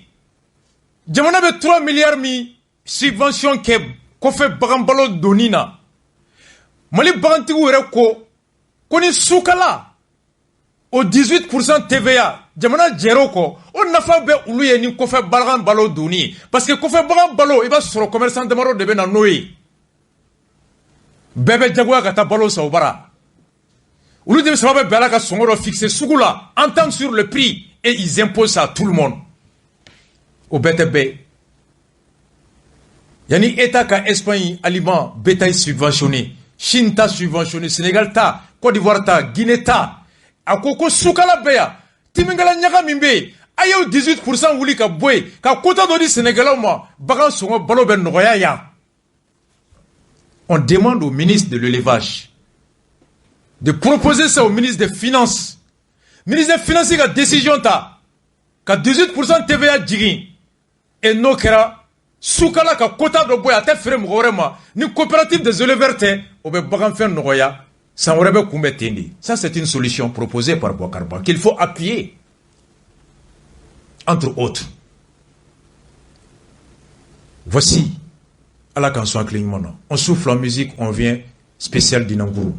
jamana bɛ 3 milliards min subvention kɛ kɔfɛ bagan balo donni na Mali bagantigiw yɛrɛ ko ni sukala o 18% TVA jamana jɛr'o kɔ o nafa bɛ olu ye ni kɔfɛ bagan balo donni parce que kɔfɛ bagan balo i b'a sɔrɔ commerçant damadɔ de bɛ na n'o ye bɛɛ bɛ jagoya ka taa balo san o bara olu de saba bɛ bɛn a la ka sɔngɔ dɔ fixer sugu la entendre sur le prix et ils imposent ça à tout le monde o bɛɛ tɛ bɛɛ yani État ka Espagne aliment bétail subventionné Chine ta subventionné Sénégal ta Côte d'Ivoire ta Guinée ta a ko sukala bɛ yan timingala ɲaga min bɛ yen a y'o 18% wuli ka bɔ yen ka quota dɔ di Sénégalais ma bagan sɔngɔ balo bɛ nɔgɔya yan. On demande au ministre de l'élevage de proposer ça au ministre des Finances. Ministre des Finances a décision ta ka 18% TVA jigin et n'o kɛra sukala ka quota dɔ bɔ yen a tɛ feere mɔgɔ wɛrɛ ma ni coopérative des éleveurs tɛ o bɛ baganfɛn nɔgɔya san wɛrɛ bɛ kunbɛn ten de. Ça c'est une solution proposée par Boubacar Ba qu'il faut appuyer entre autres. Voici à la canson clignement. On souffle en musique, on vient spécial d'Inangourou.